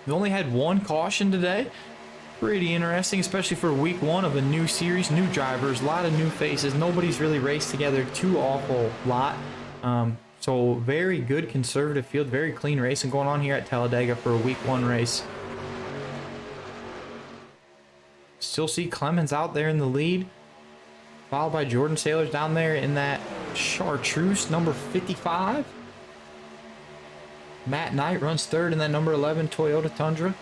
We only had 1 caution today. Pretty interesting, especially for week 1 of a new series, new drivers, a lot of new faces. Nobody's really raced together too awful lot. So very good conservative field, very clean racing going on here at Talladega for a week 1 race. Still see Clemens out there in the lead, followed by Jordan Sailors down there in that chartreuse number 55. Matt Knight runs 3rd in that number 11 Toyota Tundra.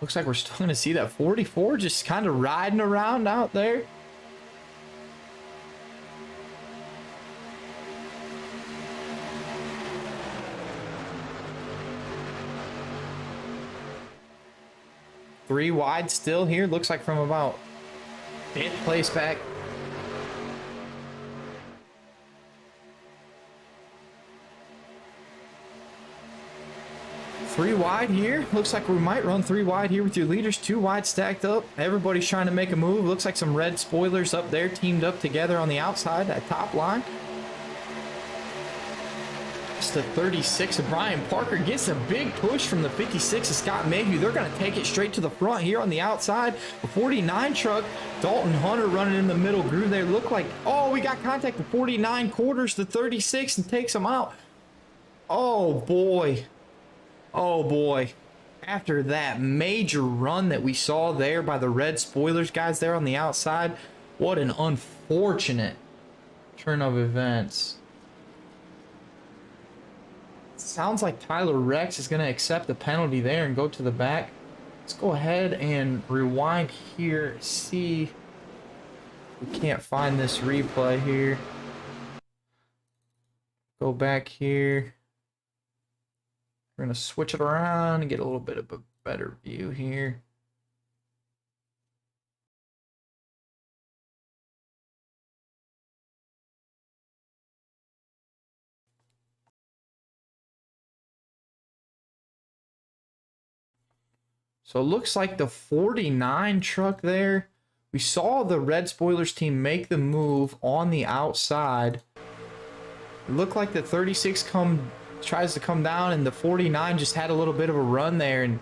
Looks like we're still going to see that 44 just kind of riding around out there. 3 wide still here. Looks like from about 5th place back. Three wide here. Looks like we might run 3 wide here with your leaders. 2 wide stacked up. Everybody's trying to make a move. Looks like some red spoilers up there teamed up together on the outside, that top line. It's the 36 of Brian Parker. Gets a big push from the 56 of Scott Mayhew. They're going to take it straight to the front here on the outside. The 49 truck, Dalton Hunter running in the middle groove there. Look like, oh, we got contact. The 49 quarters the 36 and takes them out. Oh, boy. Oh boy, after that major run that we saw there by the red spoilers guys there on the outside, what an unfortunate turn of events. Sounds like Tyler Rex is going to accept the penalty there and go to the back. Let's go ahead and rewind here, see if we can't find this replay here. Go back here. We're going to switch it around and get a little bit of a better view here. So it looks like the 49 truck there. We saw the red spoilers team make the move on the outside. It looked like the 36 tries to come down, and the 49 just had a little bit of a run there, and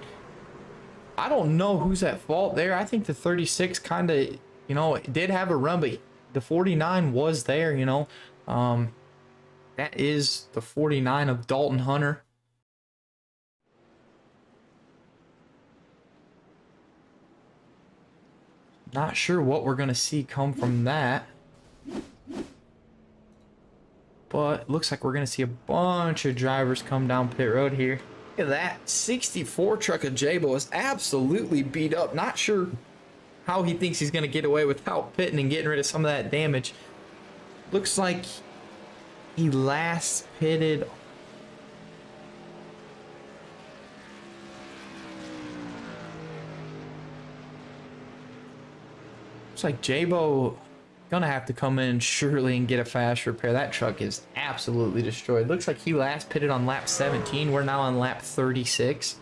I don't know who's at fault there. I think the 36 kind of, you know, did have a run, but the 49 was there, you know. That is the 49 of Dalton Hunter. Not sure what we're going to see come from that. But looks like we're going to see a bunch of drivers come down pit road here. Look at that. 64 truck of Jabo is absolutely beat up. Not sure how he thinks he's going to get away without pitting and getting rid of some of that damage. Looks like he last pitted. Looks like Jabo gonna have to come in surely and get a fast repair. That truck is absolutely destroyed. Looks like he last pitted on lap 17. We're now on lap 36.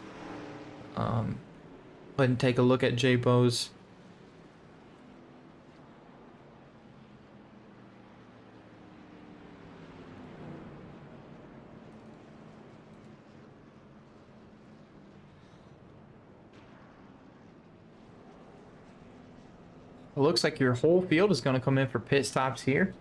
Go ahead and take a look at Jabo's. It looks like your whole field is going to come in for pit stops here.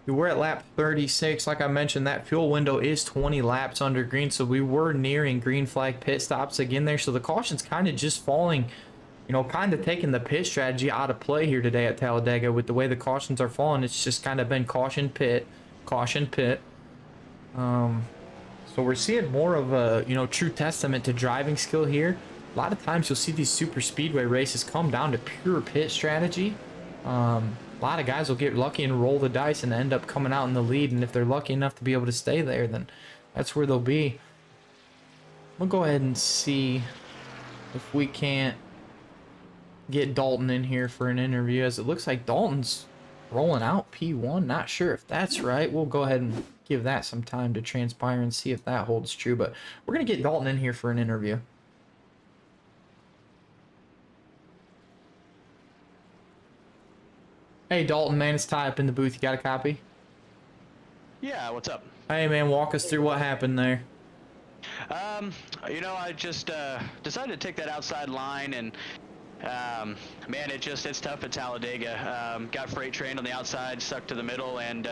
We were at lap 36. Like I mentioned, that fuel window is 20 laps under green, so we were nearing green flag pit stops again there. So the caution's kind of just falling, you know, kind of taking the pit strategy out of play here today at Talladega with the way the cautions are falling. It's just kind of been caution, pit, caution, pit. So we're seeing more of a, you know, true testament to driving skill here. A lot of times you'll see these super speedway races come down to pure pit strategy. A lot of guys will get lucky and roll the dice and end up coming out in the lead, and if they're lucky enough to be able to stay there, then that's where they'll be. We'll go ahead and see if we can't get Dalton in here for an interview, as it looks like Dalton's rolling out P1. Not sure if that's right. We'll go ahead and give that some time to transpire and see if that holds true, but we're going to get Dalton in here for an interview. Hey Dalton, man, it's Ty up in the booth. You got a copy? Yeah, what's up? Hey man, walk us through what happened there. You know, I just decided to take that outside line, and man, it's tough at Talladega. Got freight trained on the outside, stuck to the middle, and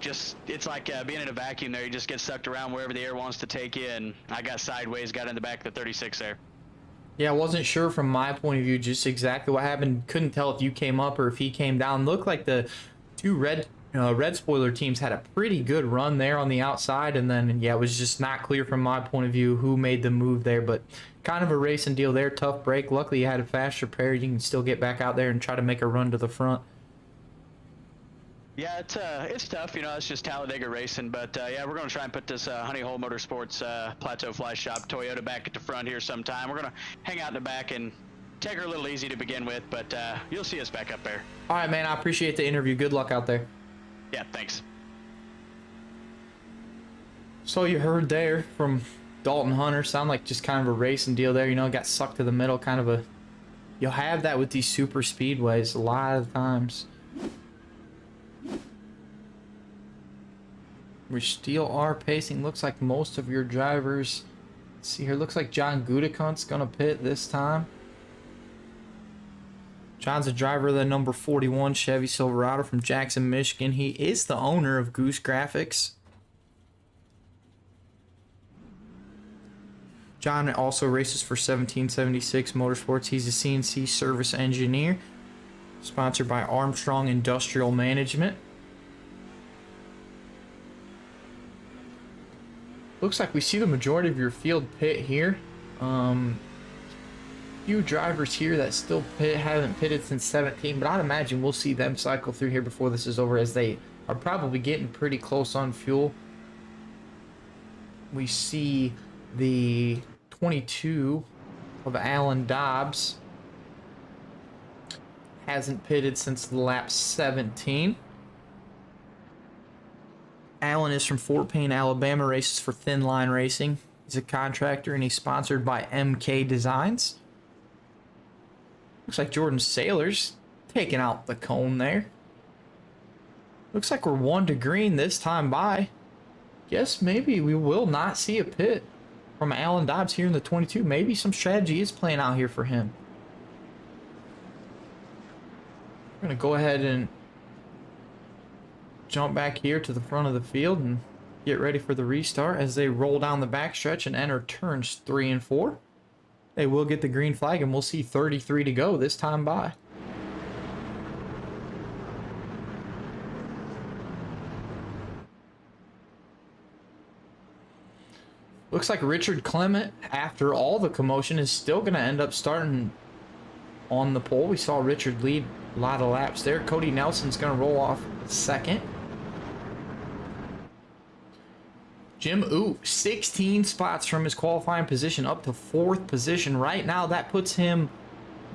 it's like being in a vacuum there. You just get sucked around wherever the air wants to take you, and I got sideways, got in the back of the 36 there. Yeah, I wasn't sure from my point of view just exactly what happened. Couldn't tell if you came up or if he came down. Looked like the two red spoiler teams had a pretty good run there on the outside, and then yeah, it was just not clear from my point of view who made the move there, but kind of a racing deal there. Tough break. Luckily you had a fast repair. You can still get back out there and try to make a run to the front. Yeah, it's tough. You know, it's just Talladega racing. But yeah, we're going to try and put this Honey Hole Motorsports Plateau Fly Shop Toyota back at the front here sometime. We're going to hang out in the back and take her a little easy to begin with. But you'll see us back up there. All right, man. I appreciate the interview. Good luck out there. Yeah, thanks. So you heard there from Dalton Hunter. Sound like just kind of a racing deal there. You know, got sucked to the middle. Kind of a... You'll have that with these super speedways a lot of times. We still are pacing. Looks like most of your drivers... Let's see here. Looks like John Gudecunt's going to pit this time. John's a driver of the number 41 Chevy Silverado from Jackson, Michigan. He is the owner of Goose Graphics. John also races for 1776 Motorsports. He's a CNC service engineer, sponsored by Armstrong Industrial Management. Looks like we see the majority of your field pit here. Few drivers here that still haven't pitted since 17, but I'd imagine we'll see them cycle through here before this is over, as they are probably getting pretty close on fuel. We see the 22 of Alan Dobbs hasn't pitted since the lap 17. Alan is from Fort Payne, Alabama, races for Thin Line Racing. He's a contractor and he's sponsored by MK Designs. Looks like Jordan Saylor's taking out the cone there. Looks like we're 1 to green this time by. Guess maybe we will not see a pit from Alan Dobbs here in the 22. Maybe some strategy is playing out here for him. We're going to go ahead and jump back here to the front of the field and get ready for the restart as they roll down the backstretch and enter turns 3 and 4. They will get the green flag and we'll see 33 to go this time by. Looks like Richard Clement, after all the commotion, is still going to end up starting on the pole. We saw Richard lead a lot of laps there. Cody Nelson's going to roll off second. Jim Oot, 16 spots from his qualifying position up to 4th position. Right now, that puts him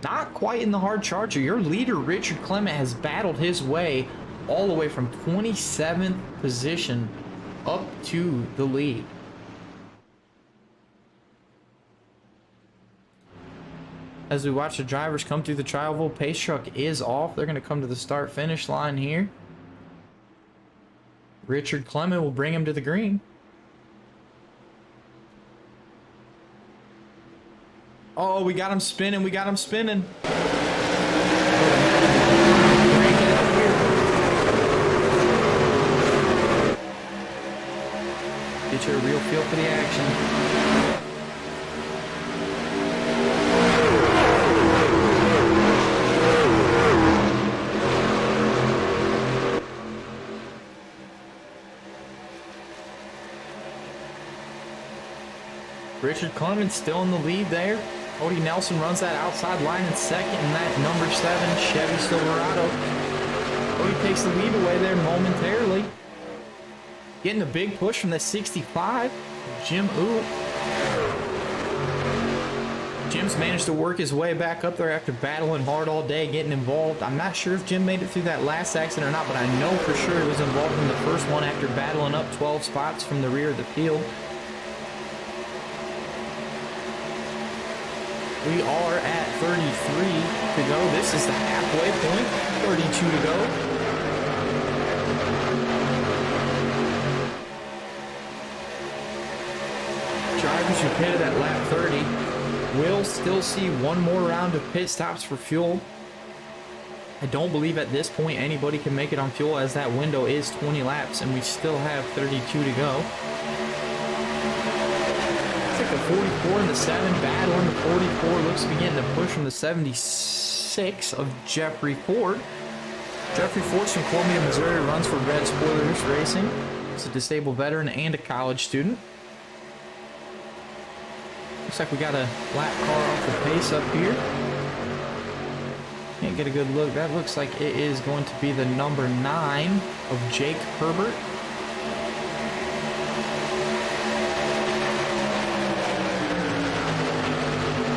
not quite in the hard charger. Your leader, Richard Clement, has battled his way all the way from 27th position up to the lead. As we watch the drivers come through the tri-oval, pace truck is off. They're going to come to the start-finish line here. Richard Clement will bring him to the green. Oh, we got him spinning. We got him spinning. Break it up here. Get you a real feel for the action. Richard Clement still in the lead there. Cody Nelson runs that outside line in second in that number 7 Chevy Silverado. Cody takes the lead away there momentarily. Getting a big push from the 65, Jim Oot. Jim's managed to work his way back up there after battling hard all day, getting involved. I'm not sure if Jim made it through that last accident or not, but I know for sure he was involved in the first one after battling up 12 spots from the rear of the field. We are at 33 to go. This is the halfway point. 32 to go. Drivers who pitted at lap 30 will still see one more round of pit stops for fuel. I don't believe at this point anybody can make it on fuel, as that window is 20 laps and we still have 32 to go. The 44 and the 7 battling. The 44 looks to be getting a push from the 76 of Jeffrey Ford. Jeffrey Ford's from Columbia, Missouri, runs for Red Spoilers Racing. He's a disabled veteran and a college student. Looks like we got a lap car off the pace up here. Can't get a good look. That looks like it is going to be the number 9 of Jake Herbert.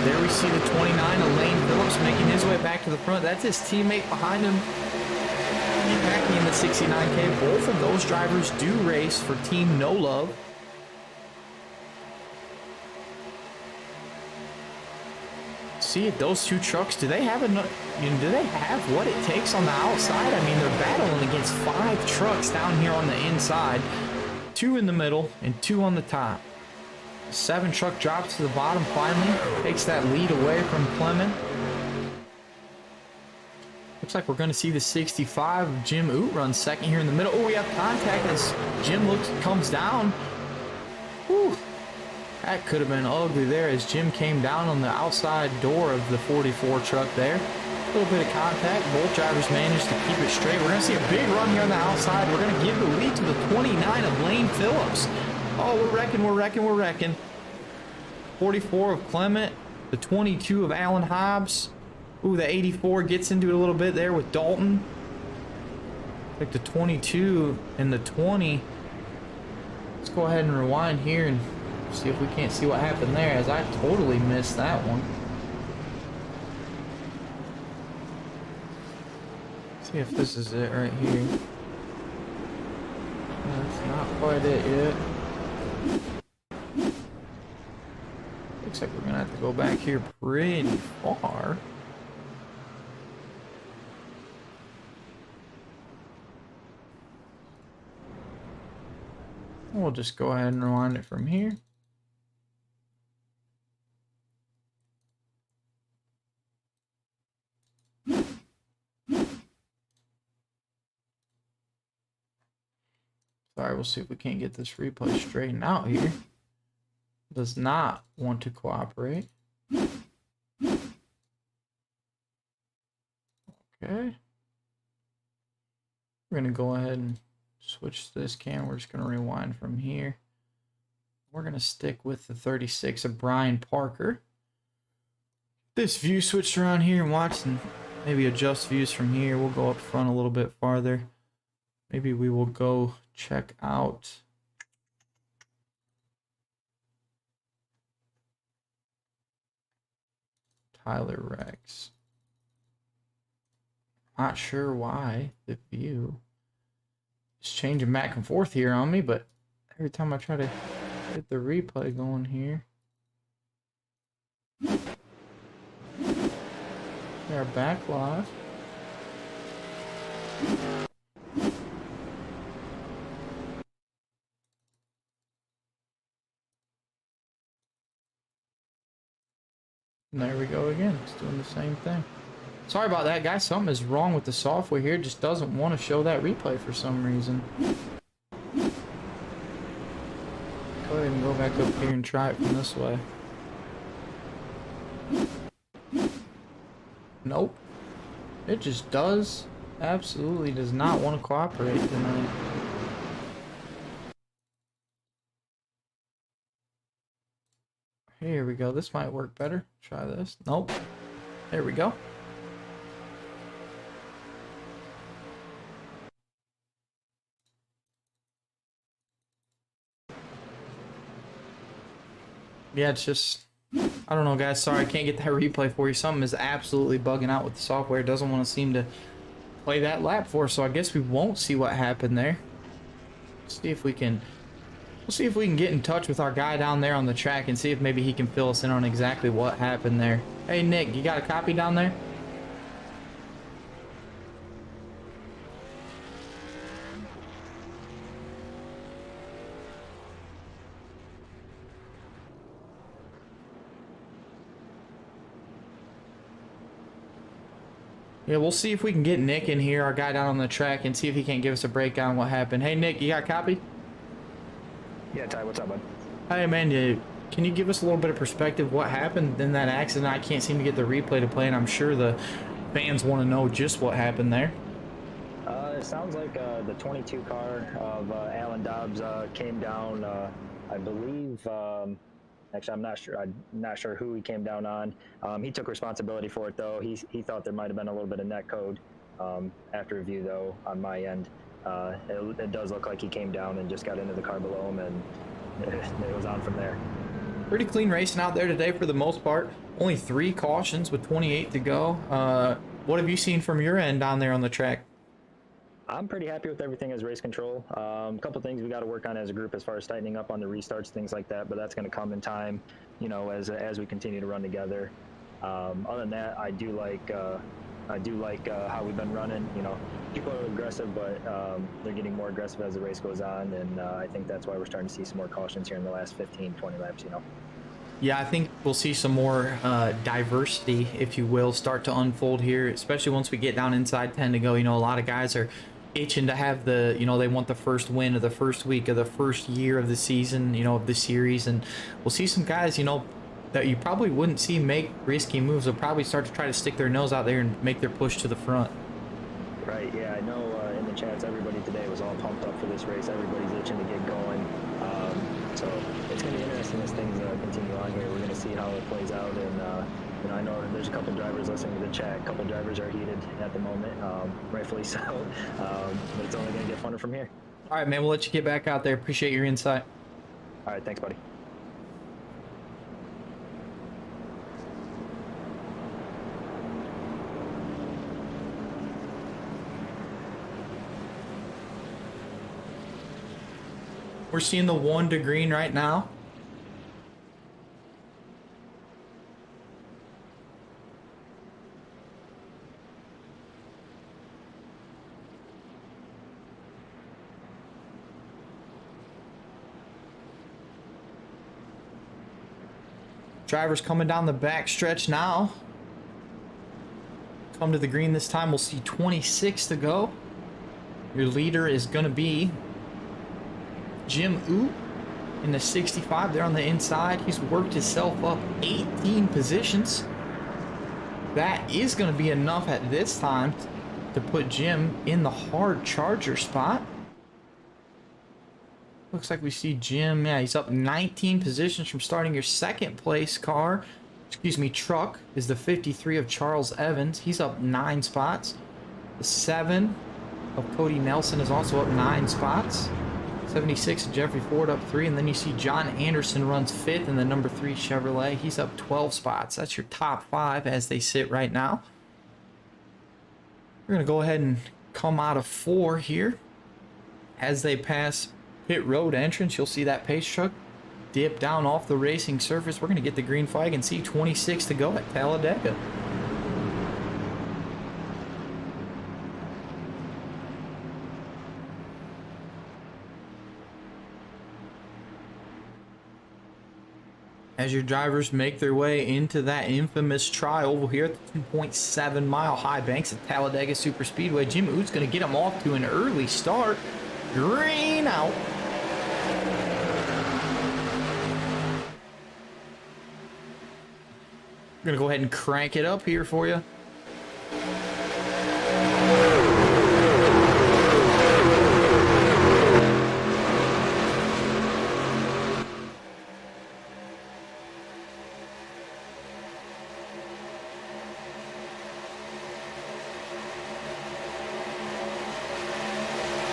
There we see the 29 of Lane Phillips making his way back to the front. That's his teammate behind him. Packing in the 69K. Both of those drivers do race for Team No Love. See if those two trucks, do they have enough, do they have what it takes on the outside? I mean, they're battling against 5 trucks down here on the inside, 2 in the middle and 2 on the top. 7 truck drops to the bottom finally, takes that lead away from Clement. Looks like we're going to see the 65 of Jim Oot run second here in the middle. Oh, we have contact as Jim comes down. Whew. That could have been ugly there as Jim came down on the outside door of the 44 truck there. A little bit of contact. Both drivers managed to keep it straight. We're going to see a big run here on the outside. We're going to give the lead to the 29 of Lane Phillips. Oh, we're wrecking. 44 of Clement. The 22 of Alan Hobbs. Ooh, the 84 gets into it a little bit there with Dalton. Like the 22 and the 20. Let's go ahead and rewind here and see if we can't see what happened there, as I totally missed that one. See if this is it right here. That's not quite it yet. Looks like we're gonna have to go back here pretty far. We'll just go ahead and rewind it from here. Sorry, we'll see if we can't get this replay straightened out here. Does not want to cooperate. Okay. We're going to go ahead and switch this cam. We're just going to rewind from here. We're going to stick with the 36 of Brian Parker. This view switched around here and watch, and maybe adjust views from here. We'll go up front a little bit farther. Maybe we will go check out Tyler Rex. Not sure why the view is changing back and forth here on me, but every time I try to get the replay going here. They're back live. And there we go again. It's doing the same thing. Sorry about that, guys. Something is wrong with the software here. It just doesn't want to show that replay for some reason. Go ahead and go back up here and try it from this way. Nope. It just absolutely does not want to cooperate tonight. Here we go. This might work better. Try this. Nope. There we go. Yeah, it's just, I don't know, guys. Sorry, I can't get that replay for you. Something is absolutely bugging out with the software. It doesn't want to seem to play that lap for us, so I guess we won't see what happened there. See if we can, we'll see if we can get in touch with our guy down there on the track and see if maybe he can fill us in on exactly what happened there. Hey, Nick, you got a copy down there? Yeah, we'll see if we can get Nick in here, our guy down on the track, and see if he can't give us a breakdown on what happened. Hey, Nick, you got a copy? Yeah, Ty, what's up, bud? Hey, man, can you give us a little bit of perspective what happened in that accident? I can't seem to get the replay to play, and I'm sure the fans want to know just what happened there. It sounds like the 22 car of Alan Dobbs came down, I believe, Actually, I'm not sure who he came down on. He took responsibility for it though. He thought there might have been a little bit of net code. After review though, on my end, it does look like he came down and just got into the car below him, and it was on from there. Pretty clean racing out there today for the most part. Only 3 cautions with 28 to go. What have you seen from your end down there on the track? I'm pretty happy with everything as race control. A couple things we got to work on as a group as far as tightening up on the restarts, things like that, but that's going to come in time, you know, as we continue to run together. Other than that, I do like how we've been running. You know, people are aggressive, but they're getting more aggressive as the race goes on, and I think that's why we're starting to see some more cautions here in the last 15, 20 laps, you know. Yeah, I think we'll see some more diversity, if you will, start to unfold here, especially once we get down inside 10 to go. You know, a lot of guys are itching to have the, you know, they want the first win of the first week of the first year of the season, you know, of the series. And we'll see some guys, you know, that you probably wouldn't see make risky moves. They'll probably start to try to stick their nose out there and make their push to the front. Right, yeah, I know in the chats everybody today was all pumped up for this race. Everybody's itching to get going. So it's going to be interesting as things continue on here. We're going to see how it plays out. And, you know, I know there's a couple drivers listening to the chat. A couple drivers are heated at the moment, rightfully so. But it's only going to get funner from here. All right, man, we'll let you get back out there. Appreciate your insight. All right, thanks, buddy. We're seeing the 1 to green right now. Drivers coming down the back stretch now. Come to the green this time. We'll see 26 to go. Your leader is going to be Jim Oot in the 65 there on the inside. He's worked himself up 18 positions. That is going to be enough at this time to put Jim in the hard charger spot. Looks like we see Jim, yeah, he's up 19 positions from starting. Your second place car, truck, is the 53 of Charles Evans. He's up 9 spots. The 7 of Cody Nelson is also up 9 spots. 76 of Jeffrey Ford up 3, and then you see John Anderson runs 5th in the number 3 Chevrolet. He's up 12 spots. That's your top 5 as they sit right now. We're going to go ahead and come out of 4 here. As they pass pit road entrance, you'll see that pace truck dip down off the racing surface. We're going to get the green flag and see 26 to go at Talladega. As your drivers make their way into that infamous tri-oval here at the 2.7 mile high banks of Talladega Super Speedway, Jim Oot's going to get them off to an early start. Green out. I'm going to go ahead and crank it up here for you.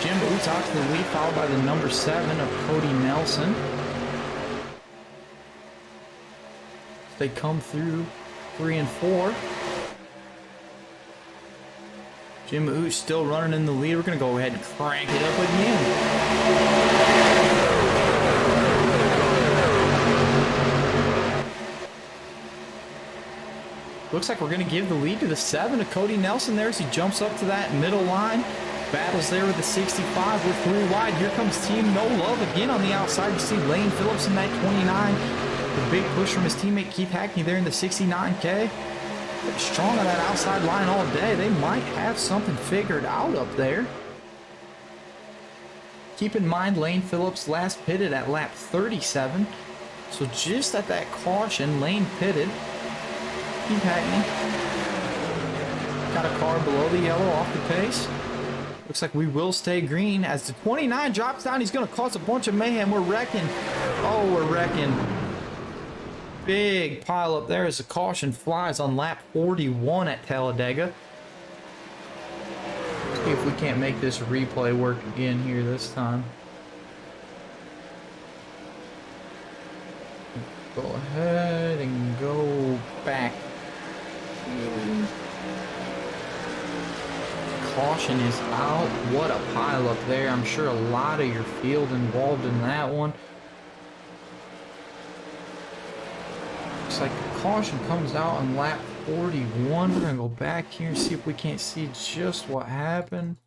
Jim Oot's out to the lead, followed by the number 7 of Cody Nelson. They come through 3 and 4. Jim Oot still running in the lead. We're going to go ahead and crank it up again. Looks like we're going to give the lead to the 7 of Cody Nelson there as he jumps up to that middle line. Battles there with the 65. We're 3 wide. Here comes Team No Love again on the outside. You see Lane Phillips in that 29. The big push from his teammate Keith Hackney there in the 69K. They're strong on that outside line all day. They might have something figured out up there. Keep in mind, Lane Phillips last pitted at lap 37. So just at that caution, Lane pitted. Keith Hackney got a car below the yellow off the pace. Looks like we will stay green as the 29 drops down. He's going to cause a bunch of mayhem. We're wrecking. Oh, we're wrecking. big pile up there as the caution flies on lap 41 at Talladega. See if we can't make this replay work again here this time. Go ahead and go back. Caution is out. What a pile up there. I'm sure a lot of your field involved in that one. Looks like the caution comes out on lap 41. We're going to go back here and see if we can't see just what happened.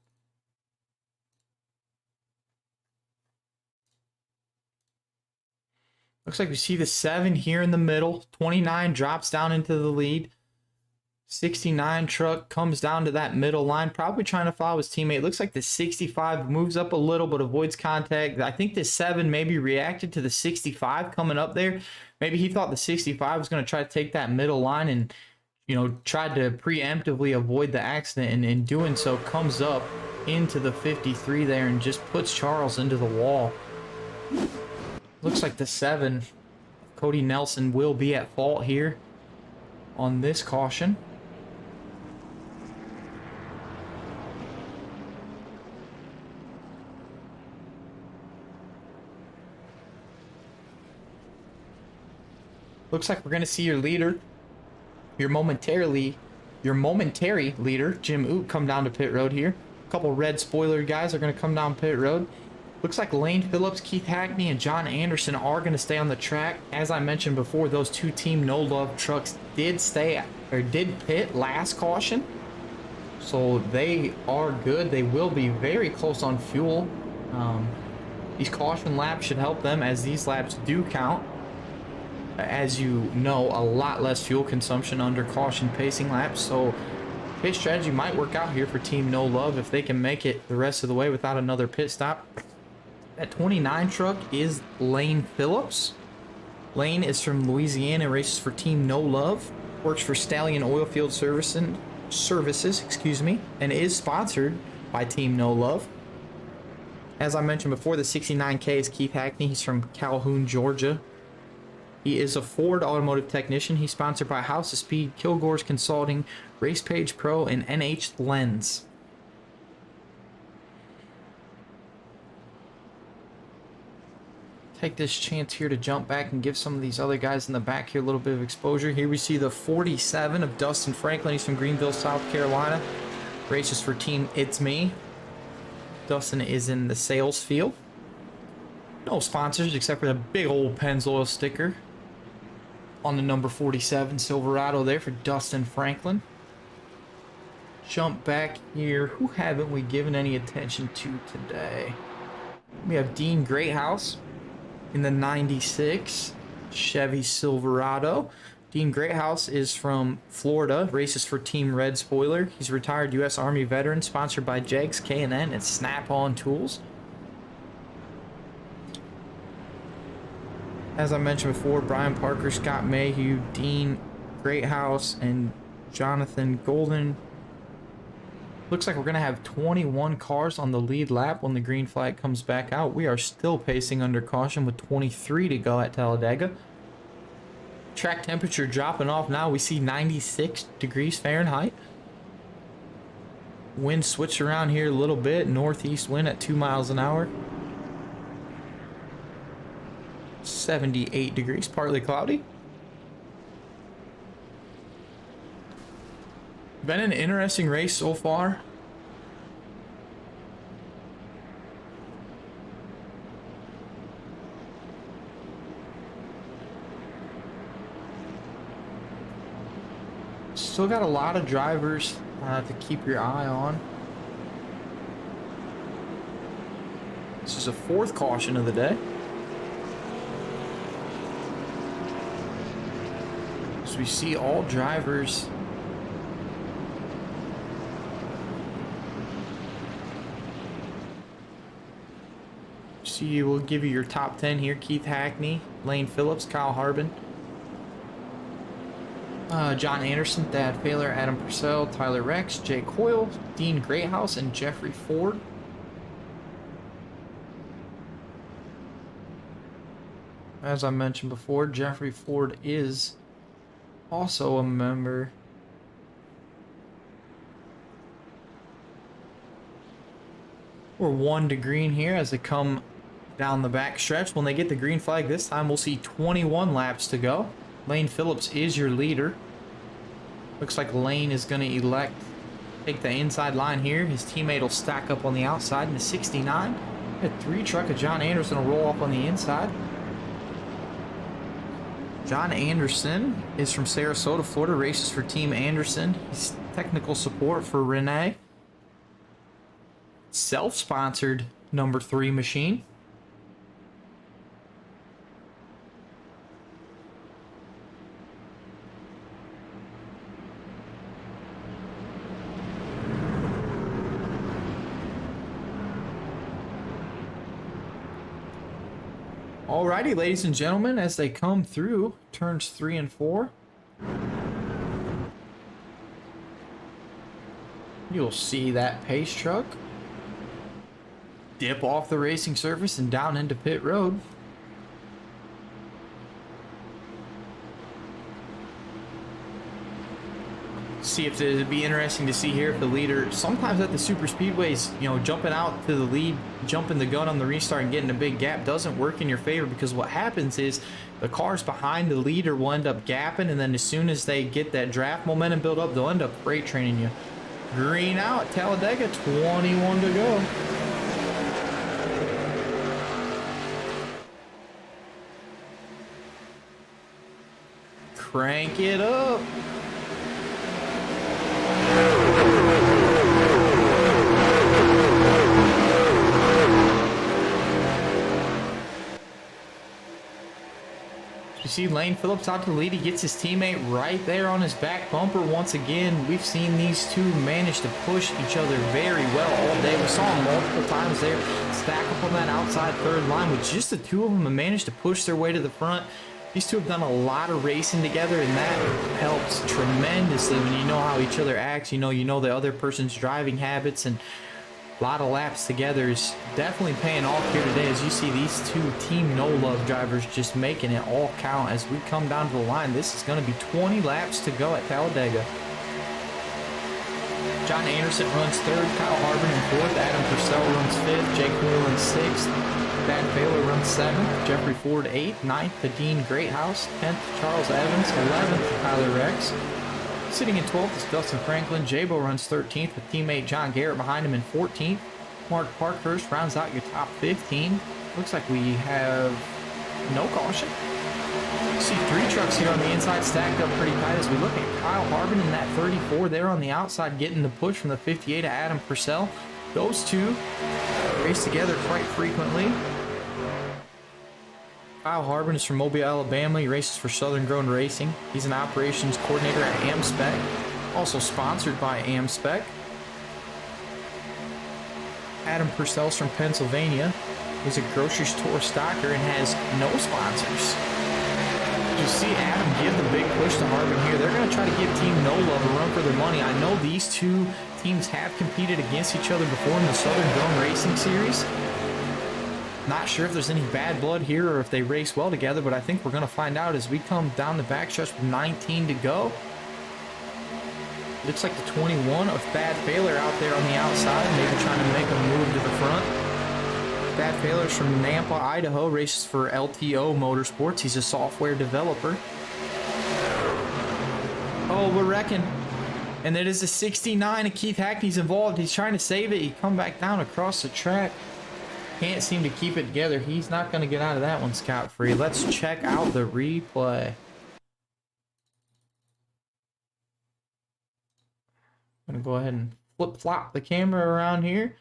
Looks like we see the 7 here in the middle. 29 drops down into the lead. 69 truck comes down to that middle line, probably trying to follow his teammate. Looks like the 65 moves up a little but avoids contact. I think the 7 maybe reacted to the 65 coming up there. Maybe he thought the 65 was going to try to take that middle line and, you know, tried to preemptively avoid the accident, and in doing so comes up into the 53 there and just puts Charles into the wall. Looks like the 7, Cody Nelson, will be at fault here on this caution. Looks like we're going to see your leader, your momentary leader, Jim Oot, come down to pit road here. A couple red spoiler guys are going to come down pit road. Looks like Lane Phillips, Keith Hackney, and John Anderson are going to stay on the track. As I mentioned before, those 2 Team No Love trucks did pit last caution, so they are good. They will be very close on fuel. These caution laps should help them, as these laps do count. As you know, a lot less fuel consumption under caution pacing laps, so pit strategy might work out here for Team No Love if they can make it the rest of the way without another pit stop. That 29 truck is Lane Phillips. Lane is from Louisiana, races for Team No Love, works for Stallion Oilfield Services, and is sponsored by Team No Love. As I mentioned before, the 69K is Keith Hackney. He's from Calhoun, Georgia. He is a Ford automotive technician. He's sponsored by House of Speed, Kilgore's Consulting, Race Page Pro, and NH Lens. Take this chance here to jump back and give some of these other guys in the back here a little bit of exposure. Here we see the 47 of Dustin Franklin. He's from Greenville, South Carolina. Races for Team It's Me. Dustin is in the sales field. No sponsors except for the big old Pennzoil sticker on the number 47 Silverado there for Dustin Franklin. Jump back here. Who haven't we given any attention to today? We have Dean Greathouse in the 96 Chevy Silverado. Dean Greathouse is from Florida, races for Team Red Spoiler. He's a retired U.S. Army veteran, sponsored by Jegs, K&N, and Snap-on Tools. As I mentioned before, Brian Parker, Scott Mayhew, Dean Greathouse, and Jonathan Golden. Looks like we're going to have 21 cars on the lead lap when the green flag comes back out. We are still pacing under caution with 23 to go at Talladega. Track temperature dropping off now. We see 96 degrees Fahrenheit. Wind switched around here a little bit. Northeast wind at 2 miles an hour. 78 degrees, partly cloudy. Been an interesting race so far. Still got a lot of drivers to keep your eye on. This is a 4th caution of the day. So we see all drivers we'll give you your top 10 here. Keith Hackney, Lane Phillips, Kyle Harbin, John Anderson, Thad Failer, Adam Purcell, Tyler Rex, Jake Hoyle, Dean Greathouse, and Jeffrey Ford. as I mentioned before, Jeffrey Ford is also a member. We're 1 to green here as they come down the back stretch. When they get the green flag this time, we'll see 21 laps to go. Lane Phillips is your leader. Looks like Lane is going to take the inside line here. His teammate will stack up on the outside in the 69. A 3 truck of John Anderson will roll up on the inside. John Anderson is from Sarasota, Florida, races for Team Anderson. He's technical support for Renee. Self-sponsored number 3 machine. Alrighty, ladies and gentlemen, as they come through turns 3 and 4, you'll see that pace truck dip off the racing surface and down into pit road. See if it'd be interesting to see here if the leader, sometimes at the super speedways, you know, jumping out to the lead, jumping the gun on the restart and getting a big gap doesn't work in your favor, because what happens is the cars behind the leader will end up gapping, and then as soon as they get that draft momentum build up, they'll end up freight training you. Green out, Talladega, 21 to go. Crank it up. You see Lane Phillips out to the lead. He gets his teammate right there on his back bumper. Once again, we've seen these two manage to push each other very well all day. We saw them multiple times there stack up on that outside third line, with just the two of them have managed to push their way to the front. These two have done a lot of racing together, and that helps tremendously when you know how each other acts. You know the other person's driving habits, and a lot of laps together is definitely paying off here today, as you see these two Team No Love drivers just making it all count as we come down to the line. This is going to be 20 laps to go at Talladega. John Anderson runs third, Kyle Harbin in fourth, Adam Purcell runs fifth, Jake Wheel in sixth, Thad Baylor runs seventh, Jeffrey Ford eighth, ninth to Dean Greathouse, 10th Charles Evans, 11th Tyler Rex. Sitting in 12th is Dustin Franklin. Jabo runs 13th with teammate John Garrett behind him in 14th. Mark Parkhurst rounds out your top 15. Looks like we have no caution. You see three trucks here on the inside stacked up pretty tight as we look at Kyle Harbin in that 34 there on the outside, getting the push from the 58 to Adam Purcell. Those two race together quite frequently. Kyle Harbin is from Mobile, Alabama. He races for Southern Grown Racing. He's an operations coordinator at AmSpec, also sponsored by AmSpec. Adam Purcell's from Pennsylvania. He's a grocery store stocker and has no sponsors. You see Adam give the big push to Harbin here. They're going to try to give Team No Love a run for their money. I know these two teams have competed against each other before in the Southern Grown Racing Series. Not sure if there's any bad blood here or if they race well together, but I think we're going to find out as we come down the backstretch with 19 to go. Looks like the 21 of Thad Baylor out there on the outside, maybe trying to make a move to the front. Thad Baylor's from Nampa, Idaho, races for LTO Motorsports. He's a software developer. Oh, we're wrecking. And it is a 69, and Keith Hackney's involved. He's trying to save it. He come back down across the track. Can't seem to keep it together. He's not going to get out of that one scot-free. Let's check out the replay. I'm going to go ahead and flip-flop the camera around here.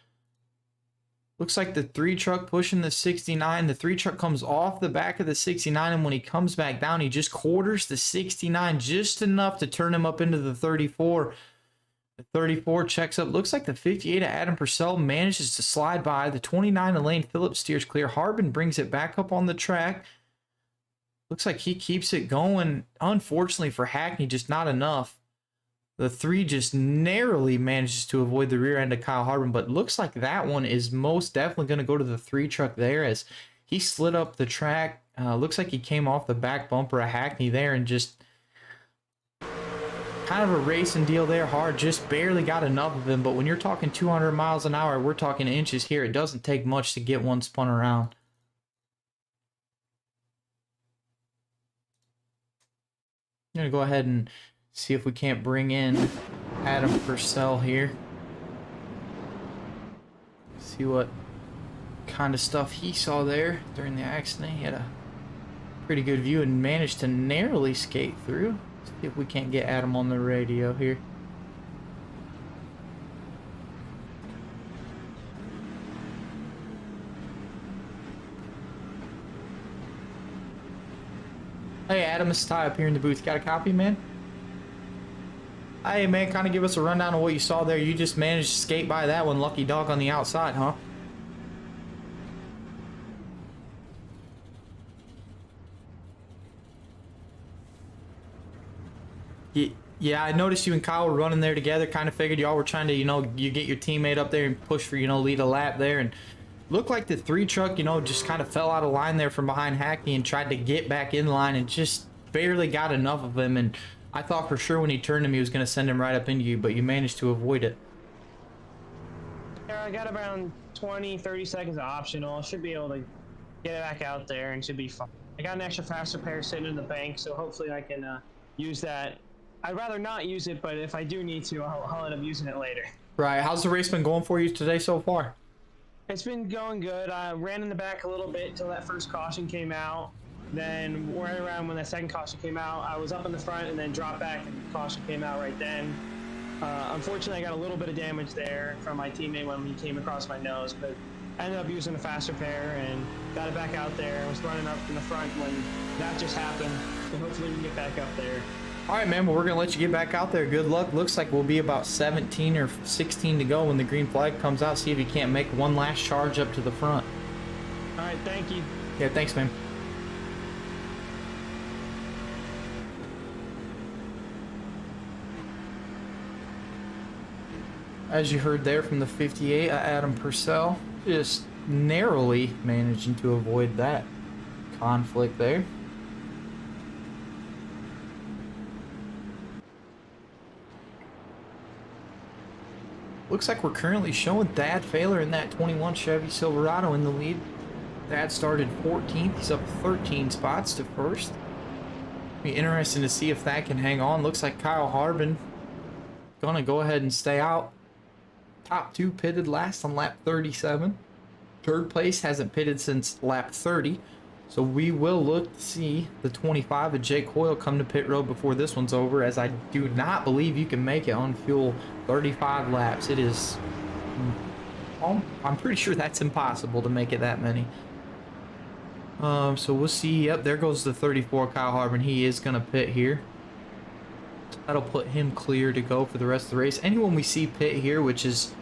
Looks like the three truck pushing the 69. The three truck comes off the back of the 69, and when he comes back down, he just quarters the 69 just enough to turn him up into the 34. The 34 checks up. Looks like the 58 of Adam Purcell manages to slide by. The 29 of Lane Phillips steers clear. Harbin brings it back up on the track. Looks like he keeps it going. Unfortunately for Hackney, just not enough. The 3 just narrowly manages to avoid the rear end of Kyle Harbin, but looks like that one is most definitely going to go to the 3 truck there as he slid up the track Looks like he came off the back bumper of Hackney there and just kind of a racing deal there. Hard, just barely got enough of him. But when you're talking 200 miles an hour, we're talking inches here. It doesn't take much to get one spun around. I'm going to go ahead and see if we can't bring in Adam Purcell here. See what kind of stuff he saw there during the accident. He had a pretty good view and managed to narrowly skate through. See if we can't get Adam on the radio here. Hey Adam, it's Ty up here in the booth. Got a copy, man? Hey man, kind of give us a rundown of what you saw there. You just managed to skate by that one lucky dog on the outside, huh? Yeah, I noticed you and Kyle were running there together. Kind of figured y'all were trying to, you get your teammate up there and push for, lead a lap there. And looked like the 3 truck, just kind of fell out of line there from behind Hackney and tried to get back in line and just barely got enough of him. And I thought for sure when he turned him, he was going to send him right up into you, but you managed to avoid it. Yeah, I got around 20, 30 seconds of optional. I should be able to get it back out there and should be fine. I got an extra fast repair sitting in the bank, so hopefully I can use that. I'd rather not use it, but if I do need to, I'll end up using it later. Right. How's the race been going for you today so far? It's been going good. I ran in the back a little bit until that first caution came out. Then right around when that second caution came out, I was up in the front and then dropped back and the caution came out right then. Unfortunately, I got a little bit of damage there from my teammate when he came across my nose, but I ended up using a fast repair and got it back out there. I was running up in the front when that just happened, so hopefully we can get back up there. All right, man. Well, we're going to let you get back out there. Good luck. Looks like we'll be about 17 or 16 to go when the green flag comes out. See if you can't make one last charge up to the front. All right, thank you. Yeah, thanks, man. As you heard there from the 58, Adam Purcell just narrowly managing to avoid that conflict there. Looks like we're currently showing Thad Failer in that 21 Chevy Silverado in the lead. Thad started 14th. He's up 13 spots to first. Be interesting to see if that can hang on. Looks like Kyle Harbin gonna go ahead and stay out. Top 2 pitted last on lap 37. Third place hasn't pitted since lap 30. So we will look to see the 25 of Jake Hoyle come to pit road before this one's over, as I do not believe you can make it on fuel 35 laps. It is, I'm pretty sure that's impossible to make it that many. So we'll see. Yep, there goes the 34 Kyle Harbin. He is going to pit here. That'll put him clear to go for the rest of the race. Anyone we see pit here, which is,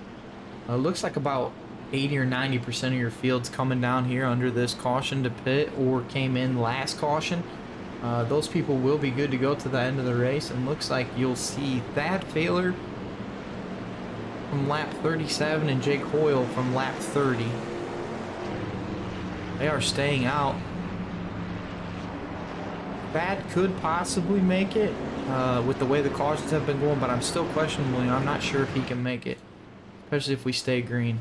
looks like about 80 or 90% of your field's coming down here under this caution to pit or came in last caution. Those people will be good to go to the end of the race, and looks like you'll see Thad Failer from lap 37 and Jake Hoyle from lap 30. They are staying out. Thad could possibly make it with the way the cautions have been going, but I'm still questionable. I'm not sure if he can make it, especially if we stay green.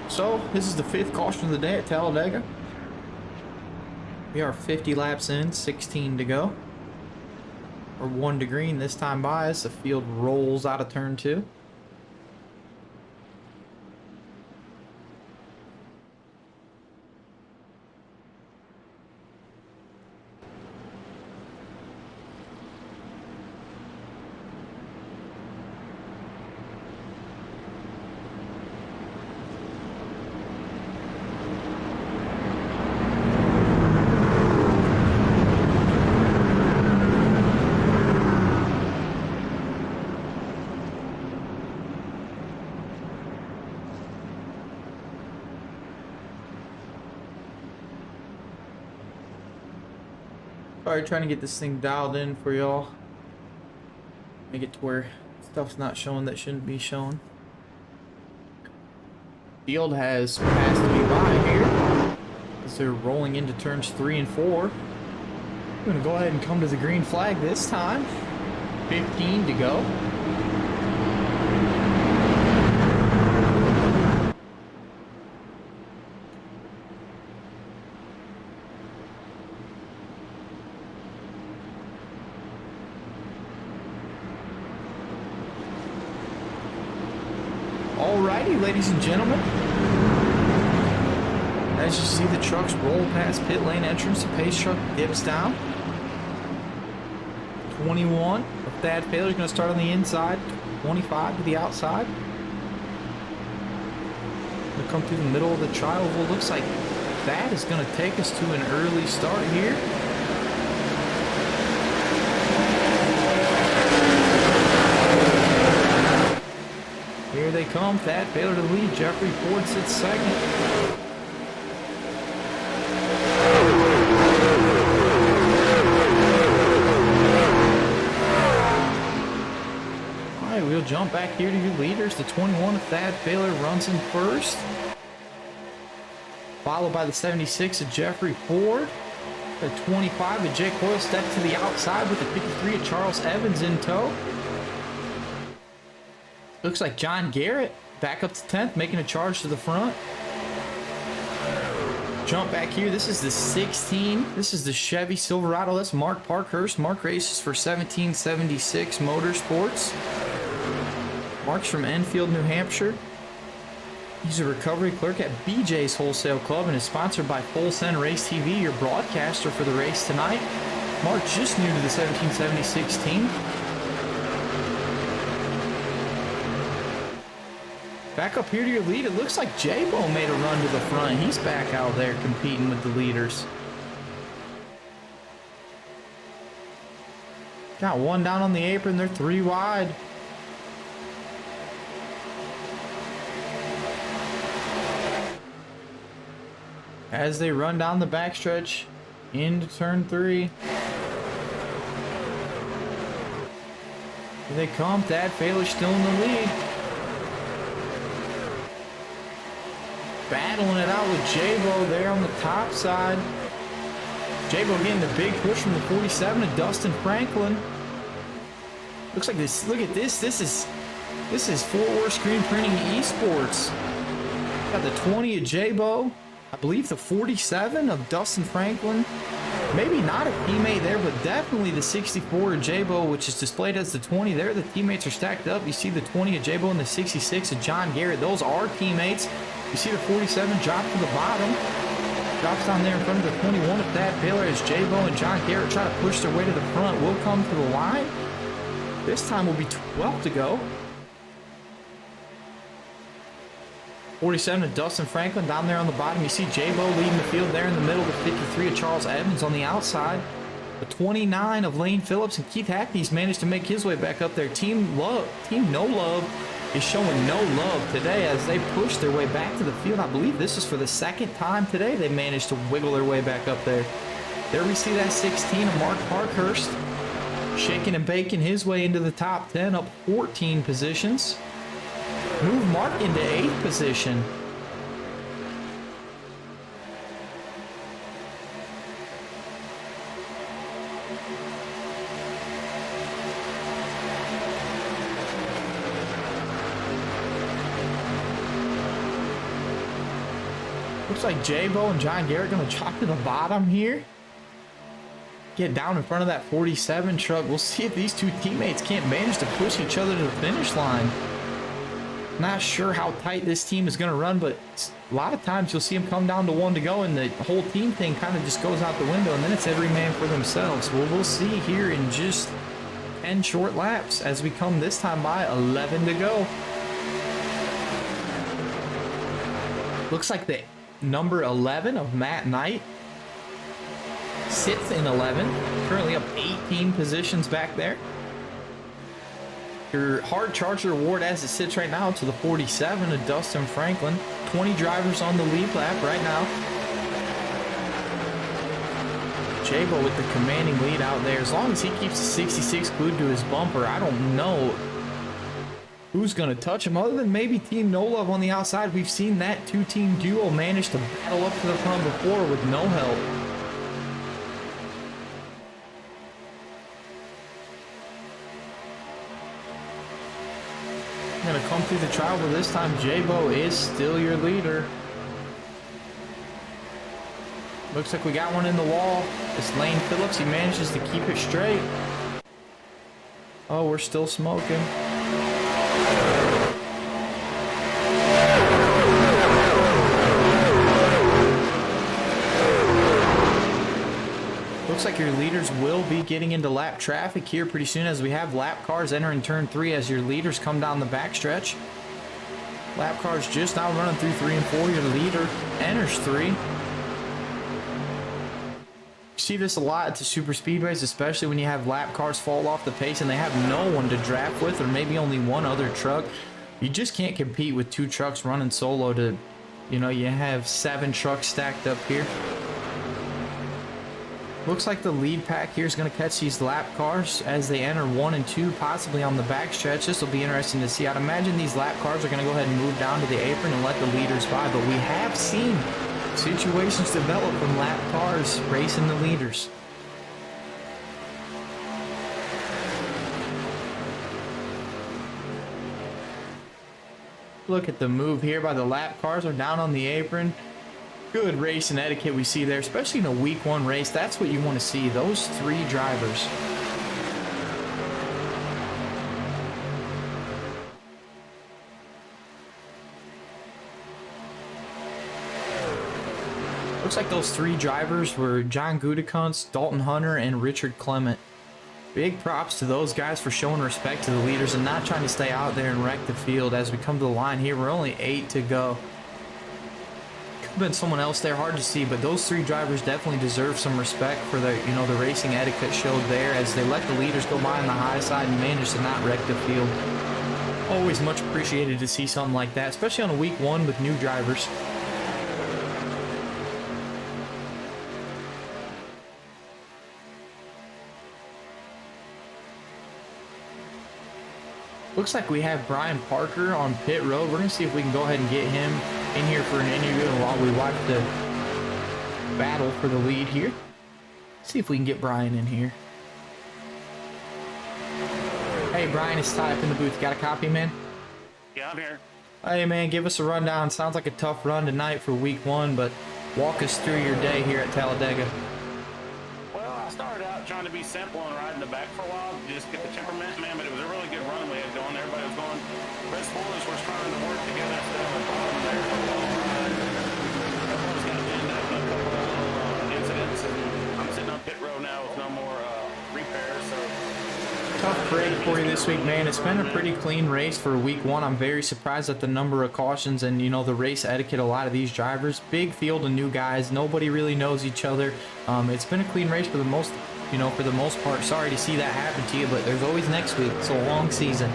So, this is the 5th caution of the day at Talladega. We are 50 laps in, 16 to go. We're 1 to green this time by as the field rolls out of turn 2. Alright, trying to get this thing dialed in for y'all. Make it to where stuff's not showing that shouldn't be shown. field has passed me by here as they're rolling into turns 3 and 4. I'm going to go ahead and come to the green flag this time. 15 to go. Alrighty, ladies and gentlemen. As you see the trucks roll past pit lane entrance, the pace truck dips down. 21 of Thad Taylor is going to start on the inside. 25 to the outside. Going to come through the middle of the tri-oval. Looks like that is going to take us to an early start here. Here they come. Thad Taylor to lead. Jeffrey Ford sits second. Alright, we'll jump back here to your leaders. The 21 of Thad Taylor runs in first. Followed by the 76 of Jeffrey Ford. The 25 of Jake Hoyle steps to the outside with the 53 of Charles Evans in tow. Looks like John Garrett back up to 10th, making a charge to the front. Jump back here. This is the 16. This is the Chevy Silverado. That's Mark Parkhurst. Mark races for 1776 Motorsports. Mark's from Enfield, New Hampshire. He's a recovery clerk at BJ's Wholesale Club and is sponsored by Full Send Race TV, your broadcaster for the race tonight. Mark just new to the 1776 team. Back up here to your lead, it looks like J-Bo made a run to the front. He's back out there competing with the leaders. Got one down on the apron, they're 3 wide. As they run down the backstretch into turn 3. Here they come, Thad Taylor still in the lead. Battling it out with J-Bo there on the top side. J-Bo getting the big push from the 47 of Dustin Franklin. Looks like this. Look at this. This is Fort Worth Screen Printing Esports. Got the 20 of J-Bo. I believe the 47 of Dustin Franklin. Maybe not a teammate there, but definitely the 64 of J-Bo, which is displayed as the 20 there. The teammates are stacked up. You see the 20 of J-Bo and the 66 of John Garrett. Those are teammates. You see the 47 drop to the bottom. Drops down there in front of the 21 of Thad Taylor as J-Bo and John Garrett try to push their way to the front. Will come to the line. This time will be 12 to go. 47 of Dustin Franklin down there on the bottom. You see J-Bo leading the field there in the middle. The 53 of Charles Evans on the outside. The 29 of Lane Phillips and Keith Hackney's managed to make his way back up there. Team No Love is showing no love today as they push their way back to the field. I believe this is for the second time today they managed to wiggle their way back up there. There we see that 16 of Mark Parkhurst shaking and baking his way into the top 10, up 14 positions. Move Mark into 8th position. Looks like J-Bo and John Garrett going to chop to the bottom here. Get down in front of that 47 truck. We'll see if these two teammates can't manage to push each other to the finish line. Not sure how tight this team is going to run, but a lot of times you'll see them come down to 1 to go and the whole team thing kind of just goes out the window and then it's every man for themselves. Well, we'll see here in just 10 short laps as we come this time by 11 to go. Looks like the number 11 of Matt Knight sits in 11, currently up 18 positions back there. Your hard charger award as it sits right now to the 47 of Dustin Franklin. 20 drivers on the lead lap right now. J-Bo with the commanding lead out there. As long as he keeps the 66 glued to his bumper, I don't know who's going to touch him other than maybe Team No Love on the outside. We've seen that two-team duo manage to battle up to the front before with no help. Going to come through the trial, but this time J-Bo is still your leader. Looks like we got one in the wall. It's Lane Phillips. He manages to keep it straight. Oh, we're still smoking. Looks like your leaders will be getting into lap traffic here pretty soon as we have lap cars entering turn 3 as your leaders come down the backstretch. Lap cars just now running through 3 and 4. Your leader enters 3. You see this a lot at the super speedways, especially when you have lap cars fall off the pace and they have no one to draft with, or maybe only one other truck. You just can't compete with 2 trucks running solo to, you know, you have 7 trucks stacked up here. Looks like the lead pack here is going to catch these lap cars as they enter 1 and 2, possibly on the backstretch. This will be interesting to see. I'd imagine these lap cars are going to go ahead and move down to the apron and let the leaders by, but we have seen situations develop from lap cars racing the leaders. Look at the move here by the lap cars. Are down on the apron. Good racing etiquette we see there, especially in a week 1 race. That's what you want to see, those 3 drivers. Looks like those 3 drivers were John Gutekunst, Dalton Hunter, and Richard Clement. Big props to those guys for showing respect to the leaders and not trying to stay out there and wreck the field. As we come to the line here, we're only 8 to go. Could have been someone else there, hard to see, but those 3 drivers definitely deserve some respect for the, you know, the racing etiquette showed there as they let the leaders go by on the high side and managed to not wreck the field. Always much appreciated to see something like that, especially on a week 1 with new drivers. Looks like we have Brian Parker on pit road. We're going to see if we can go ahead and get him in here for an interview while we watch the battle for the lead here. See if we can get Brian in here. Hey, Brian, it's Ty up in the booth. You got a copy, man? Yeah, I'm here. Hey, man, give us a rundown. Sounds like a tough run tonight for week 1, but walk us through your day here at Talladega. Well, I started out trying to be simple and riding the back for a while, just get the temperament, man, but it was a really good run we had going. Everybody was going. Red spoilers were trying to work together instead of a problem there for a long ride. Everyone's got into a couple of little incidents, and I'm sitting on pit road now with no more repairs, so. Tough break for you this week, man. It's been a pretty clean race for week 1. I'm very surprised at the number of cautions and, you know, the race etiquette a lot of these drivers. Big field of new guys. Nobody really knows each other. It's been a clean race for the most, you know, for the most part. Sorry to see that happen to you, but there's always next week. It's a long season.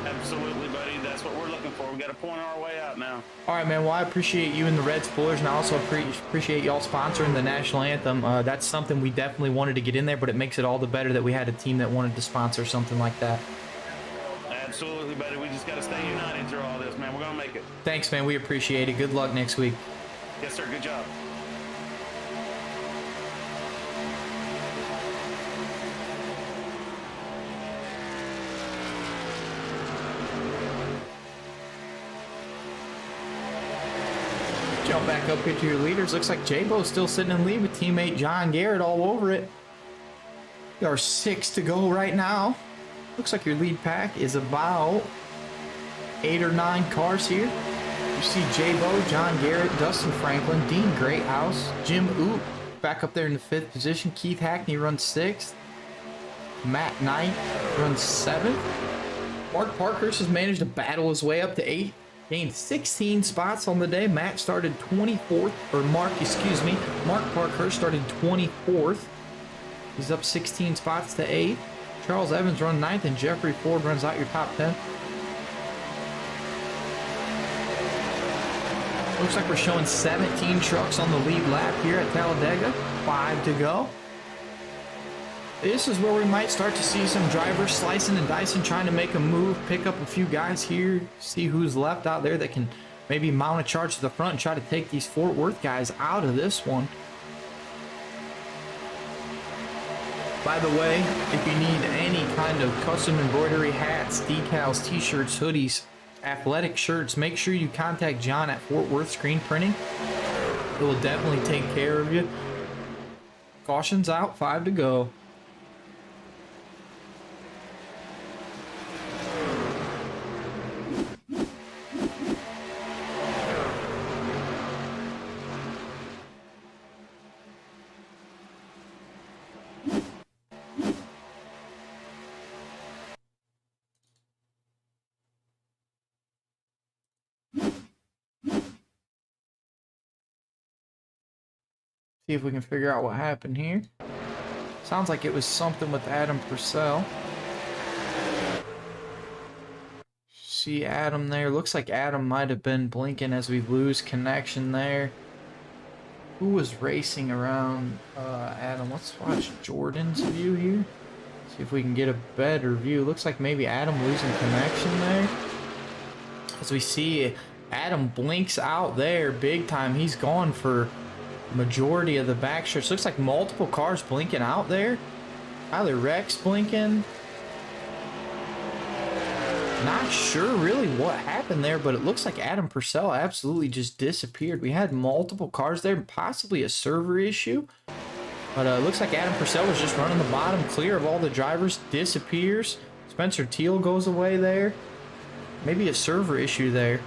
Absolutely, buddy. That's what we're looking for. We got to point our way out now. All right, man. Well, I appreciate you and the Red Spoilers, and I also appreciate y'all sponsoring the National Anthem. That's something we definitely wanted to get in there, but it makes it all the better that we had a team that wanted to sponsor something like that. Absolutely, buddy. We just got to stay united through all this, man. We're going to make it. Thanks, man. We appreciate it. Good luck next week. Yes, sir. Good job. Jump back up here to your leaders. Looks like J-Bo's still sitting in lead with teammate John Garrett all over it. There are 6 to go right now. Looks like your lead pack is about 8 or 9 cars here. You see J-Bo, John Garrett, Dustin Franklin, Dean Greathouse, Jim Oot back up there in the 5th position. Keith Hackney runs 6th. Matt Knight runs 7th. Mark Parkhurst has managed to battle his way up to 8th. Gained 16 spots on the day. Matt started 24th, or Mark Parkhurst started 24th. He's up 16 spots to 8th. Charles Evans runs 9th, and Jeffrey Ford runs out your top 10. Looks like we're showing 17 trucks on the lead lap here at Talladega. 5 to go. This is where we might start to see some drivers slicing and dicing, trying to make a move, pick up a few guys here, see who's left out there that can maybe mount a charge to the front and try to take these Fort Worth guys out of this one. By the way, if you need any kind of custom embroidery, hats, decals, t-shirts, hoodies, athletic shirts, make sure you contact John at Fort Worth Screen Printing. It will definitely take care of you. Caution's out, 5 to go. See if we can figure out what happened here. Sounds like it was something with Adam Purcell. See Adam there. Looks like Adam might have been blinking as we lose connection there. Who was racing around Adam? Let's watch Jordan's view here. See if we can get a better view. Looks like maybe Adam losing connection there. As we see Adam blinks out there big time. He's gone for majority of the back stretch. Looks like multiple cars blinking out there. Tyler Rex blinking. Not sure really what happened there, but it looks like Adam Purcell absolutely just disappeared. We had multiple cars there, possibly a server issue. But it looks like Adam Purcell was just running the bottom clear of all the drivers, disappears. Spencer Teal goes away there. Maybe a server issue there.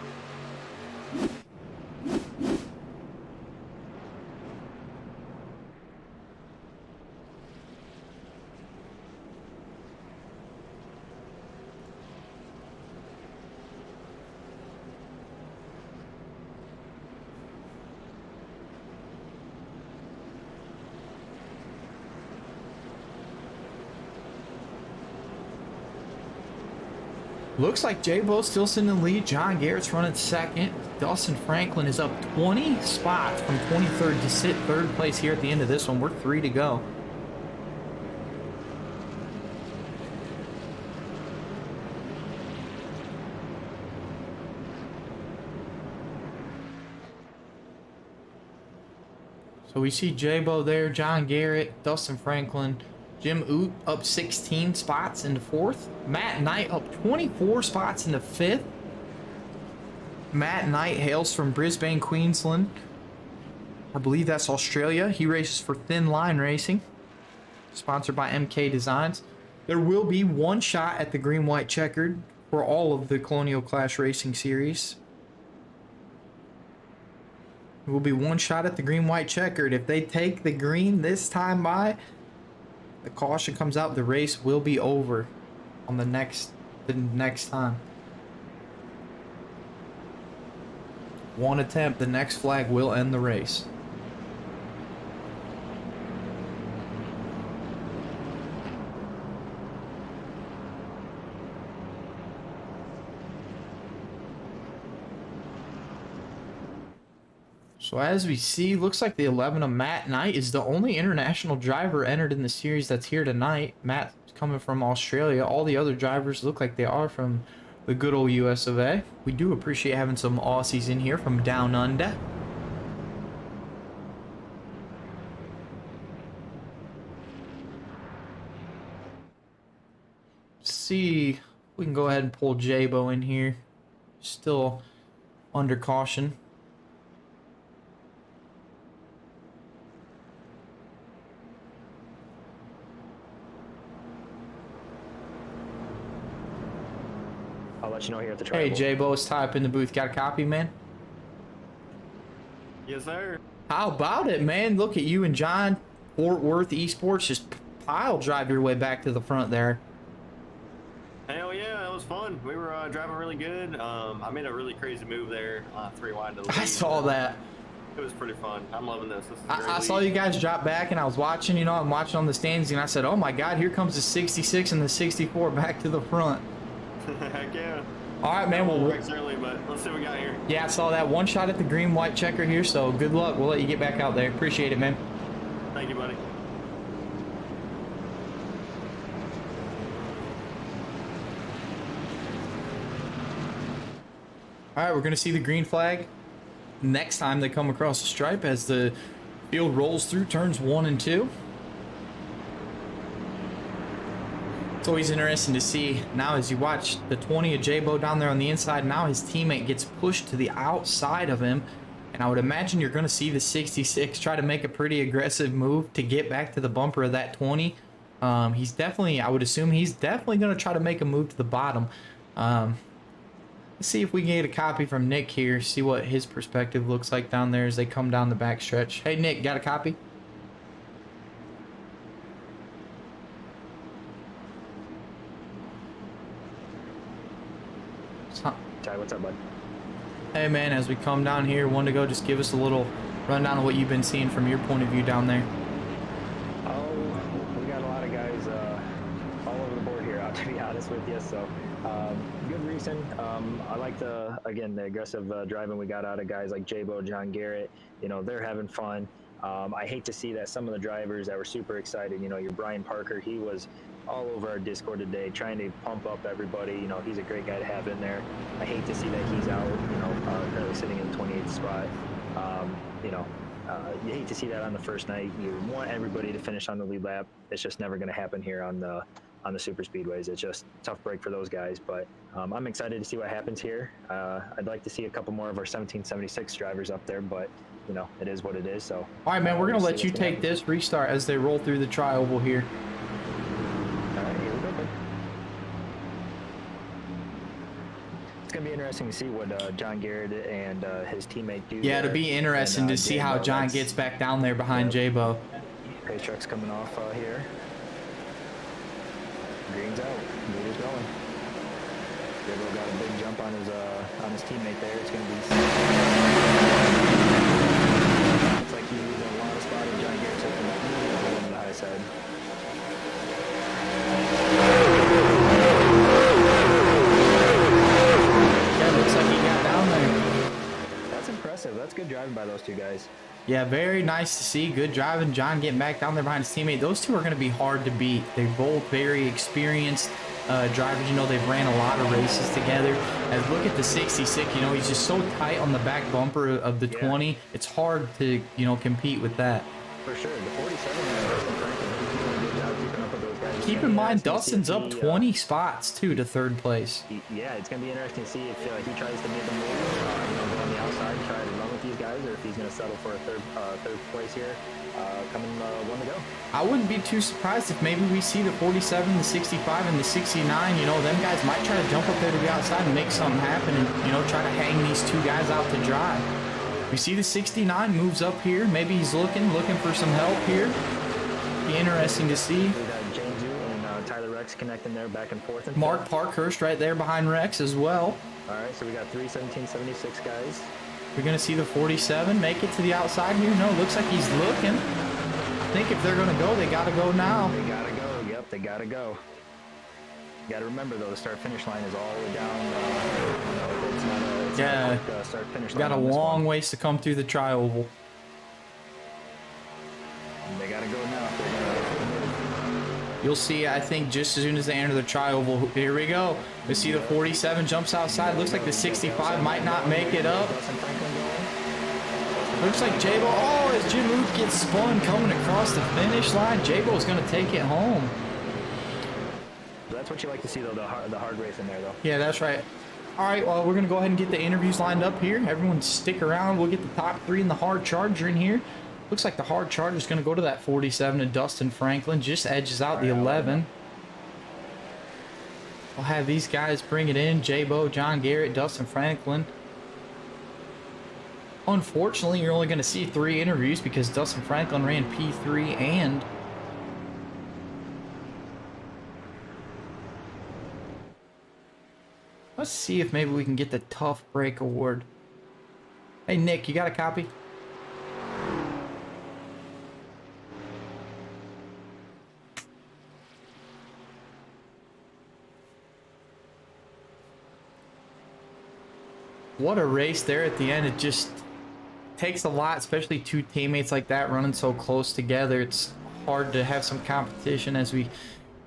Looks like J-Bo's still sitting in the lead. John Garrett's running second. Dustin Franklin is up 20 spots from 23rd to sit third place here at the end of this one. We're 3 to go. So we see J-Bo there, John Garrett, Dustin Franklin, Jim Oot up 16 spots into 4th. Matt Knight up 24 spots into 5th. Matt Knight hails from Brisbane, Queensland. I believe that's Australia. He races for Thin Line Racing, sponsored by MK Designs. There will be one shot at the green, white, checkered for all of the Colonial Clash Racing series. There will be one shot at the green, white, checkered. If they take the green this time by, the caution comes out, the race will be over on the next time. One attempt, the next flag will end the race. So as we see, looks like the 11 of Matt Knight is the only international driver entered in the series that's here tonight. Matt coming from Australia. All the other drivers look like they are from the good old US of A. We do appreciate having some Aussies in here from down under. See, we can go ahead and pull J-Bo in here. Still under caution. I'll let you know here at the tribal. Hey, J-Bo, it's Ty up in the booth. Got a copy, man? Yes, sir. How about it, man? Look at you and John. Fort Worth Esports just pile drive your way back to the front there. Hell yeah, that was fun. We were driving really good. I made a really crazy move there, 3 wide to the lead. I saw that. It was pretty fun. I'm loving this. This is I saw you guys drop back, and I was watching, I'm watching on the stands, and I said, oh my God, here comes the 66 and the 64 back to the front. Heck yeah. All right, man. Well, early, but let's see what we got here. Yeah, I saw that. One shot at the green, white checker here, so good luck. We'll let you get back out there. Appreciate it, man. Thank you, buddy. All right, we're going to see the green flag next time they come across the stripe as the field rolls through turns 1 and 2. It's always interesting to see now as you watch the 20 of J-Bo down there on the inside. Now his teammate gets pushed to the outside of him. And I would imagine you're going to see the 66 try to make a pretty aggressive move to get back to the bumper of that 20. He's definitely, I would assume he's definitely going to try to make a move to the bottom. Let's see if we can get a copy from Nick here, see what his perspective looks like down there as they come down the back stretch. Hey, Nick, got a copy? Ty, what's up, bud? Hey, man, as we come down here, wanted to go just give us a little rundown of what you've been seeing from your point of view down there. Oh, we got a lot of guys all over the board here, to be honest with you. So, good reason. I like the aggressive driving we got out of guys like J-Bo, John Garrett. You know, they're having fun. I hate to see that some of the drivers that were super excited, you know, your Brian Parker, he was all over our Discord today trying to pump up everybody. You know, he's a great guy to have in there. I hate to see that he's out, you know, currently sitting in the 28th spot. You hate to see that on the first night. You want everybody to finish on the lead lap. It's just never going to happen here on the super speedways. It's just a tough break for those guys, but I'm excited to see what happens here. I'd like to see a couple more of our 1776 drivers up there, but you know, it is what it is. So all right, man, we're gonna let you take this restart as they roll through the tri-oval here. All right, here we go, bud. It's gonna be interesting to see what John Garrett and his teammate do. Yeah, it'll be interesting to see how John gets back down there behind J-Bo. Pace truck's coming off here. Green's out. Leader's going. J-Bo got a big jump on his teammate there. It's gonna be. Looks like he's losing a lot of spot, and John Garrett's on the high side. Yeah, looks like he got down there. That's impressive. That's good driving by those two guys. Yeah, very nice to see. Good driving. John getting back down there behind his teammate. Those two are going to be hard to beat. They're both very experienced drivers. You know, they've ran a lot of races together. And look at the 66. You know, he's just so tight on the back bumper of the 20. It's hard to, you know, compete with that. For sure. The 47 Dustin Franklin, he's doing a good job keeping up with those guys. Keep in mind, Dustin's up 20 spots, too, to third place. Yeah, it's going to be interesting to see if he tries to make a move, you know, go on the outside, try to run with these guys, or if he's going to settle for a third place here, coming one to go. I wouldn't be too surprised if maybe we see the 47, the 65, and the 69. You know, them guys might try to jump up there to the outside and make something happen and, you know, try to hang these two guys out to dry. We see the 69 moves up here. Maybe he's looking for some help here. Be interesting to see. We got James and Tyler Rex connecting there back and forth. Mark Parkhurst right there behind Rex as well. All right, so we got 3 1776 guys. We're going to see the 47 make it to the outside here. No, looks like he's looking. I think if they're going to go, they got to go now. They got to go. Yep, they got to go. You got to remember, though, the start-finish line is all the way down. You know, it's not a quick, start-finish line. Got a long ways to come through the tri-oval. They got to go now. You'll see, I think, just as soon as they enter the tri-oval. Here we go. We see the 47 jumps outside. Looks like the 65 might not make it up. Looks like J-Bo. Oh, as Jim Luke gets spun coming across the finish line, J-Bo is going to take it home. That's what you like to see, though, the hard race in there, though. Yeah, that's right. All right, well, we're going to go ahead and get the interviews lined up here. Everyone stick around. We'll get the top 3 in the hard charger in here. Looks like the hard charger is going to go to that 47 and Dustin Franklin. Just edges out the 11. We'll have these guys bring it in. J-Bo, John Garrett, Dustin Franklin. Unfortunately, you're only going to see 3 interviews because Dustin Franklin ran P3 and... Let's see if maybe we can get the Tough Break Award. Hey, Nick, you got a copy? What a race there at the end. It just takes a lot, especially 2 teammates like that running so close together. It's hard to have some competition as we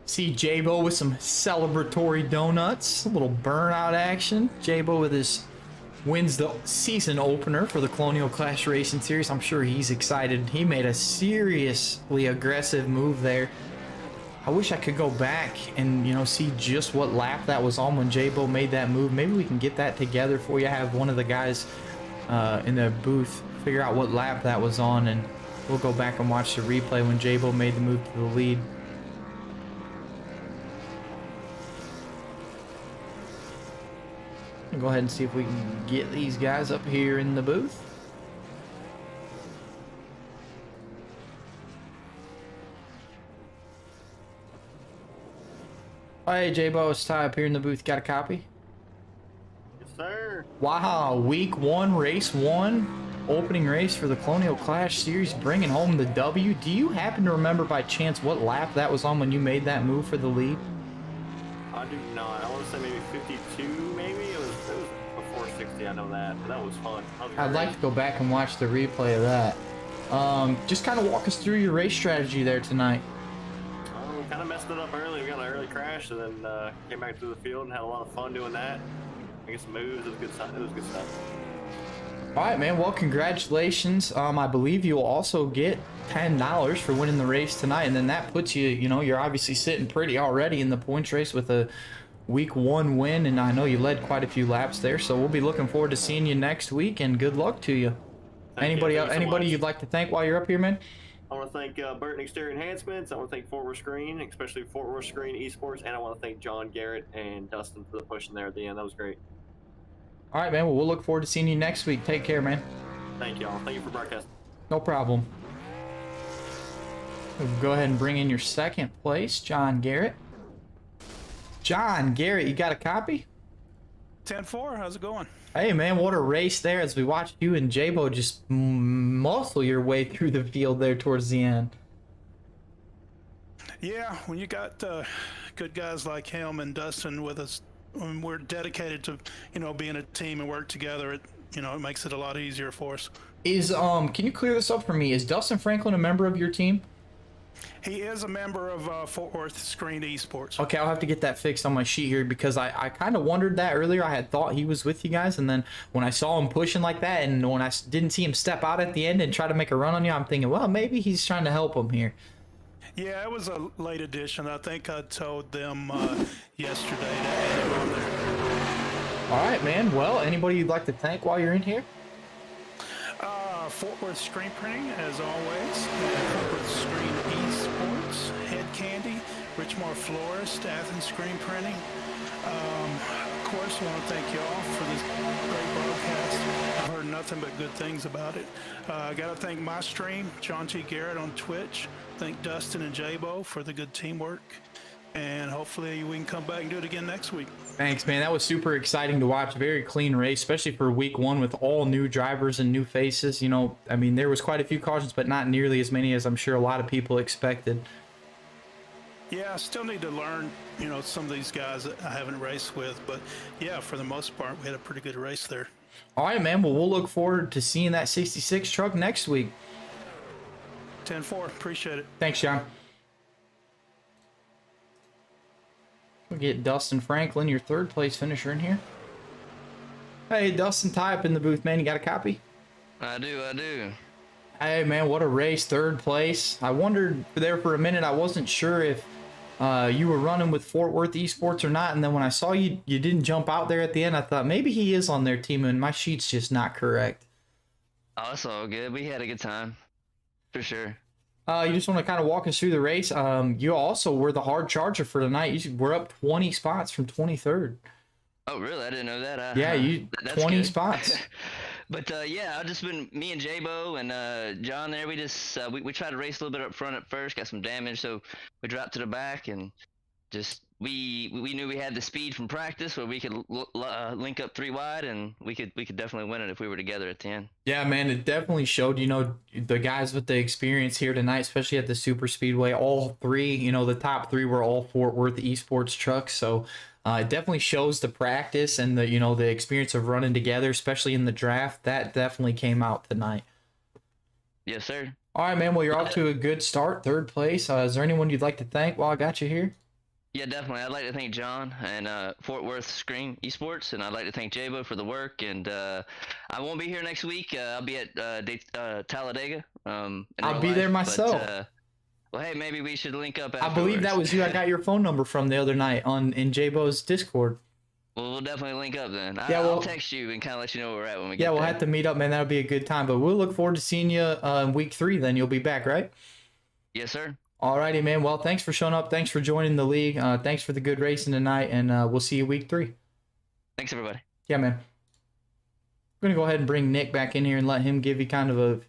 see J-Bo with some celebratory donuts. A little burnout action. J-Bo with his wins the season opener for the Colonial Clash Racing Series. I'm sure he's excited. He made a seriously aggressive move there. I wish I could go back and, you know, see just what lap that was on when J-Bo made that move. Maybe we can get that together for you. Have one of the guys in the booth figure out what lap that was on, and we'll go back and watch the replay when J-Bo made the move to the lead. Go ahead and see if we can get these guys up here in the booth. Hey, J-Bo, it's Ty up here in the booth. Got a copy? Yes, sir. Wow, week 1, race 1, opening race for the Colonial Clash Series, bringing home the W. Do you happen to remember by chance what lap that was on when you made that move for the lead? I do not. I want to say maybe 52, maybe? It was before 60, I know that. But that was fun. I'd like to go back and watch the replay of that. Just kind of walk us through your race strategy there tonight. We kind of messed it up early. We got an early crash and then came back to the field and had a lot of fun doing that. Making some moves. It was good stuff. It was good stuff. All right, man. Well, congratulations. I believe you'll also get $10 for winning the race tonight, and then that puts you, you know, you're obviously sitting pretty already in the points race with a week 1 win, and I know you led quite a few laps there, so we'll be looking forward to seeing you next week, and good luck to you. Anybody you'd like to thank while you're up here, man? I want to thank Burton Exterior Enhancements. I want to thank Fort Worth Screen, especially Fort Worth Screen Esports, and I want to thank John Garrett and Dustin for the push in there at the end. That was great. All right, man. Well, we'll look forward to seeing you next week. Take care, man. Thank y'all. Thank you for broadcasting. No problem. We'll go ahead and bring in your second place, John Garrett. John Garrett, you got a copy? 10-4, how's it going? Hey, man, what a race there as we watched you and J-Bo just muscle your way through the field there towards the end. Yeah, when you got good guys like him and Dustin with us, when we're dedicated to, you know, being a team and work together, it, you know, it makes it a lot easier for us. Can you clear this up for me? Is Dustin Franklin a member of your team? He is a member of Fort Worth Screen Esports. Okay, I'll have to get that fixed on my sheet here because I kind of wondered that earlier. I had thought he was with you guys, and then when I saw him pushing like that, and when I didn't see him step out at the end and try to make a run on you, I'm thinking, well, maybe he's trying to help him here. Yeah, it was a late addition. I think I told them yesterday to add him on there. All right, man. Well, anybody you'd like to thank while you're in here? Fort Worth Screen Printing, as always. Fort Worth Screen Esports, Head Candy, Richmore Florist, Athens Screen Printing. Of course, I want to thank y'all for this great broadcast. I've heard nothing but good things about it. I got to thank my stream, John T. Garrett on Twitch. Thank Dustin and J-Bo for the good teamwork. And hopefully we can come back and do it again next week. Thanks, man. That was super exciting to watch. Very clean race, especially for week 1 with all new drivers and new faces. You know, I mean, there was quite a few cautions, but not nearly as many as I'm sure a lot of people expected. Yeah, I still need to learn, you know, some of these guys that I haven't raced with. But, yeah, for the most part, we had a pretty good race there. All right, man. Well, we'll look forward to seeing that 66 truck next week. 10-4. Appreciate it. Thanks, John. We'll get Dustin Franklin, your 3rd place finisher, in here. Hey, Dustin, Ty up in the booth, man. You got a copy? I do. Hey, man, what a race. 3rd place. I wondered there for a minute. I wasn't sure if you were running with Fort Worth Esports or not. And then when I saw you didn't jump out there at the end, I thought maybe he is on their team, and my sheet's just not correct. Oh, it's all good. We had a good time. For sure. You just want to kind of walk us through the race. You also were the hard charger for tonight. You were up 20 spots from 23rd. Oh, really? I didn't know that. Yeah, that's 20 good. spots. But yeah, I've just been me and J-Bo and John there. We just we tried to race a little bit up front at first, got some damage, so we dropped to the back and just we knew we had the speed from practice where we could link up 3 wide, and we could definitely win it if we were together at the end. Yeah, man, it definitely showed. You know, the guys with the experience here tonight, especially at the Super Speedway, all 3, you know, the top 3 were all Fort Worth Esports trucks. So it definitely shows the practice and the, you know, the experience of running together, especially in the draft. That definitely came out tonight. Yes, sir. All right, man. Well, you're off to a good start, 3rd place. Is there anyone you'd like to thank while I got you here? Yeah, definitely. I'd like to thank John and Fort Worth Screen Esports, and I'd like to thank Jabo for the work. And I won't be here next week. I'll be at Talladega. In I'll real be there life, myself. But, well, hey, maybe we should link up I afterwards. believe that was you. I got your phone number from the other night in Jbo's Discord. Well, we'll definitely link up then. Yeah, I'll text you and kind of let you know where we're at when we get Yeah, we'll there. have to meet up, man. That'll be a good time. But we'll look forward to seeing you in week 3. Then you'll be back, right? Yes, sir. Alrighty, man. Well, thanks for showing up. Thanks for joining the league. Thanks for the good racing tonight, and we'll see you week 3. Thanks, everybody. Yeah, man. I'm gonna go ahead and bring Nick back in here and let him give you kind of a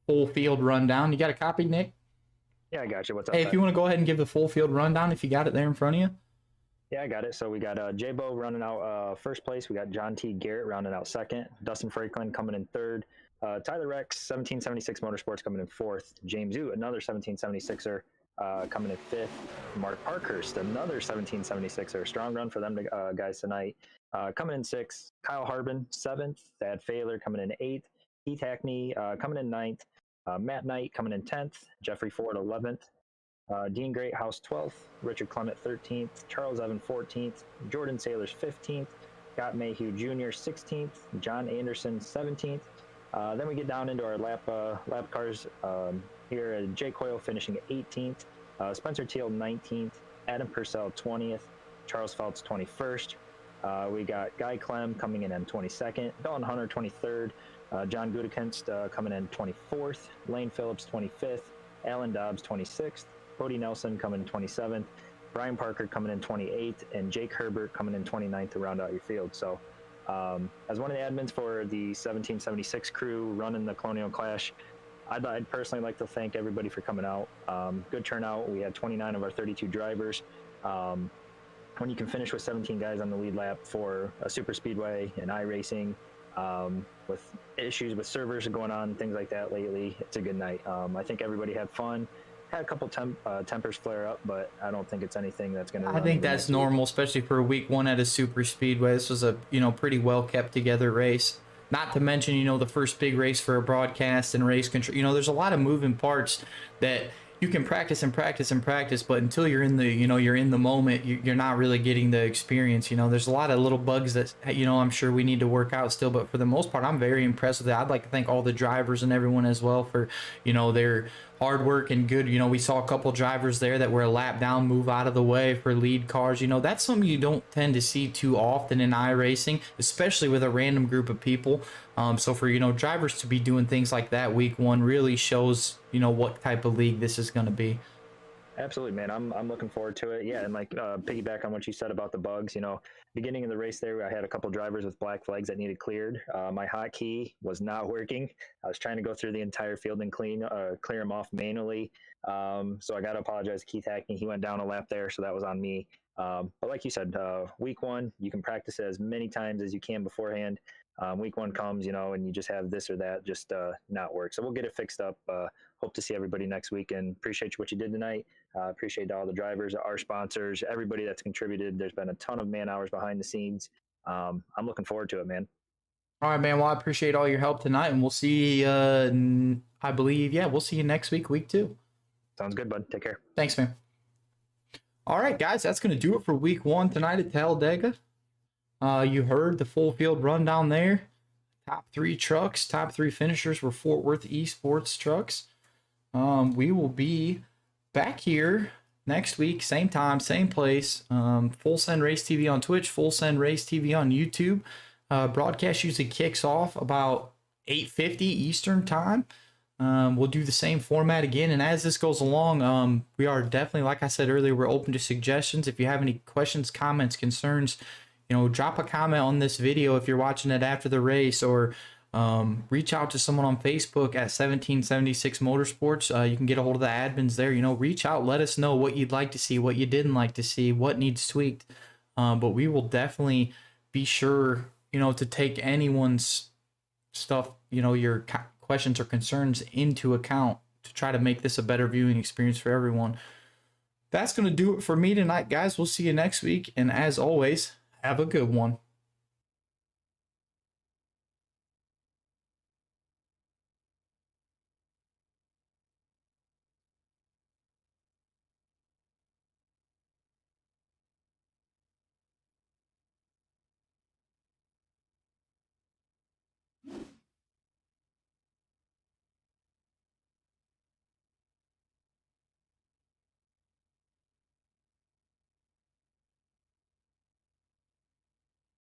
full field rundown. You got a copy, Nick? Yeah, I got you. What's up? Hey, if you want to go ahead and give the full field rundown, if you got it there in front of you. Yeah, I got it. So we got J-Bo running out first place. We got John T. Garrett rounding out second. Dustin Franklin coming in third. Tyler Rex, 1776 Motorsports coming in fourth. James Ute, another 1776er, coming in fifth. Mark Parkhurst, another 1776er. Strong run for them guys tonight. Coming in sixth. Kyle Harbin, seventh. Thad Failer coming in eighth. Keith Hackney coming in ninth. Matt Knight coming in 10th. Jeffrey Ford, 11th. Dean Greathouse 12th, Richard Clement 13th, Charles Evan 14th, Jordan Sailors 15th, Scott Mayhew Jr. 16th, John Anderson 17th. Then we get down into our lap cars here. Jake Hoyle finishing 18th, Spencer Teal 19th, Adam Purcell 20th, Charles Feltz 21st. We got Guy Clem coming in 22nd, Dalton Hunter 23rd, John Gutekunst coming in 24th, Lane Phillips 25th, Alan Dobbs 26th, Cody Nelson coming in 27th, Brian Parker coming in 28th, and Jake Herbert coming in 29th to round out your field. So as one of the admins for the 1776 crew running the Colonial Clash, I'd personally like to thank everybody for coming out. Good turnout. We had 29 of our 32 drivers. When you can finish with 17 guys on the lead lap for a super speedway and iRacing, with issues with servers going on, things like that lately, it's a good night. I think everybody had fun. Had a couple tempers flare up, but I don't think it's anything that's going to. I think that's normal, especially for week 1 at a super speedway. This was a pretty well kept together race. Not to mention the first big race for a broadcast and race control. There's a lot of moving parts that you can practice and practice and practice, but until you're in the you're in the moment, you're not really getting the experience. There's a lot of little bugs that I'm sure we need to work out still, but for the most part, I'm very impressed with it. I'd like to thank all the drivers and everyone as well for their hard work and good. We saw a couple drivers there that were a lap down, move out of the way for lead cars. That's something you don't tend to see too often in iRacing, especially with a random group of people. So for drivers to be doing things like that week 1 really shows what type of league this is going to be. Absolutely, man. I'm looking forward to it. Yeah, and piggyback on what you said about the bugs. Beginning of the race there, I had a couple drivers with black flags that needed cleared. My hotkey was not working. I was trying to go through the entire field and clear them off manually. So I got to apologize to Keith Hackney. He went down a lap there, so that was on me. But like you said, week 1, you can practice it as many times as you can beforehand. Week 1 comes, and you just have this or that just not work. So we'll get it fixed up. Hope to see everybody next week, and appreciate what you did tonight. Appreciate all the drivers, our sponsors, everybody that's contributed. There's been a ton of man hours behind the scenes. I'm looking forward to it, man. All right, man. Well, I appreciate all your help tonight, and we'll see. I believe, we'll see you next week, week 2. Sounds good, bud. Take care. Thanks, man. All right, guys, that's going to do it for week 1 tonight at Talladega. You heard the full field rundown there. Top 3 trucks, top 3 finishers were Fort Worth Esports trucks. We will be back here next week, same time, same place. Full Send Race TV on Twitch, Full Send Race TV on YouTube. Broadcast usually kicks off about 8:50 Eastern time. We'll do the same format again, and as this goes along, we are definitely, like I said earlier, we're open to suggestions. If you have any questions, comments, concerns, drop a comment on this video if you're watching it after the race, or reach out to someone on Facebook at 1776 Motorsports. You can get a hold of the admins there. Reach out, let us know what you'd like to see, what you didn't like to see, what needs tweaked. But we will definitely be sure, to take anyone's stuff, your questions or concerns into account to try to make this a better viewing experience for everyone. That's going to do it for me tonight, guys. We'll see you next week. And as always, have a good one.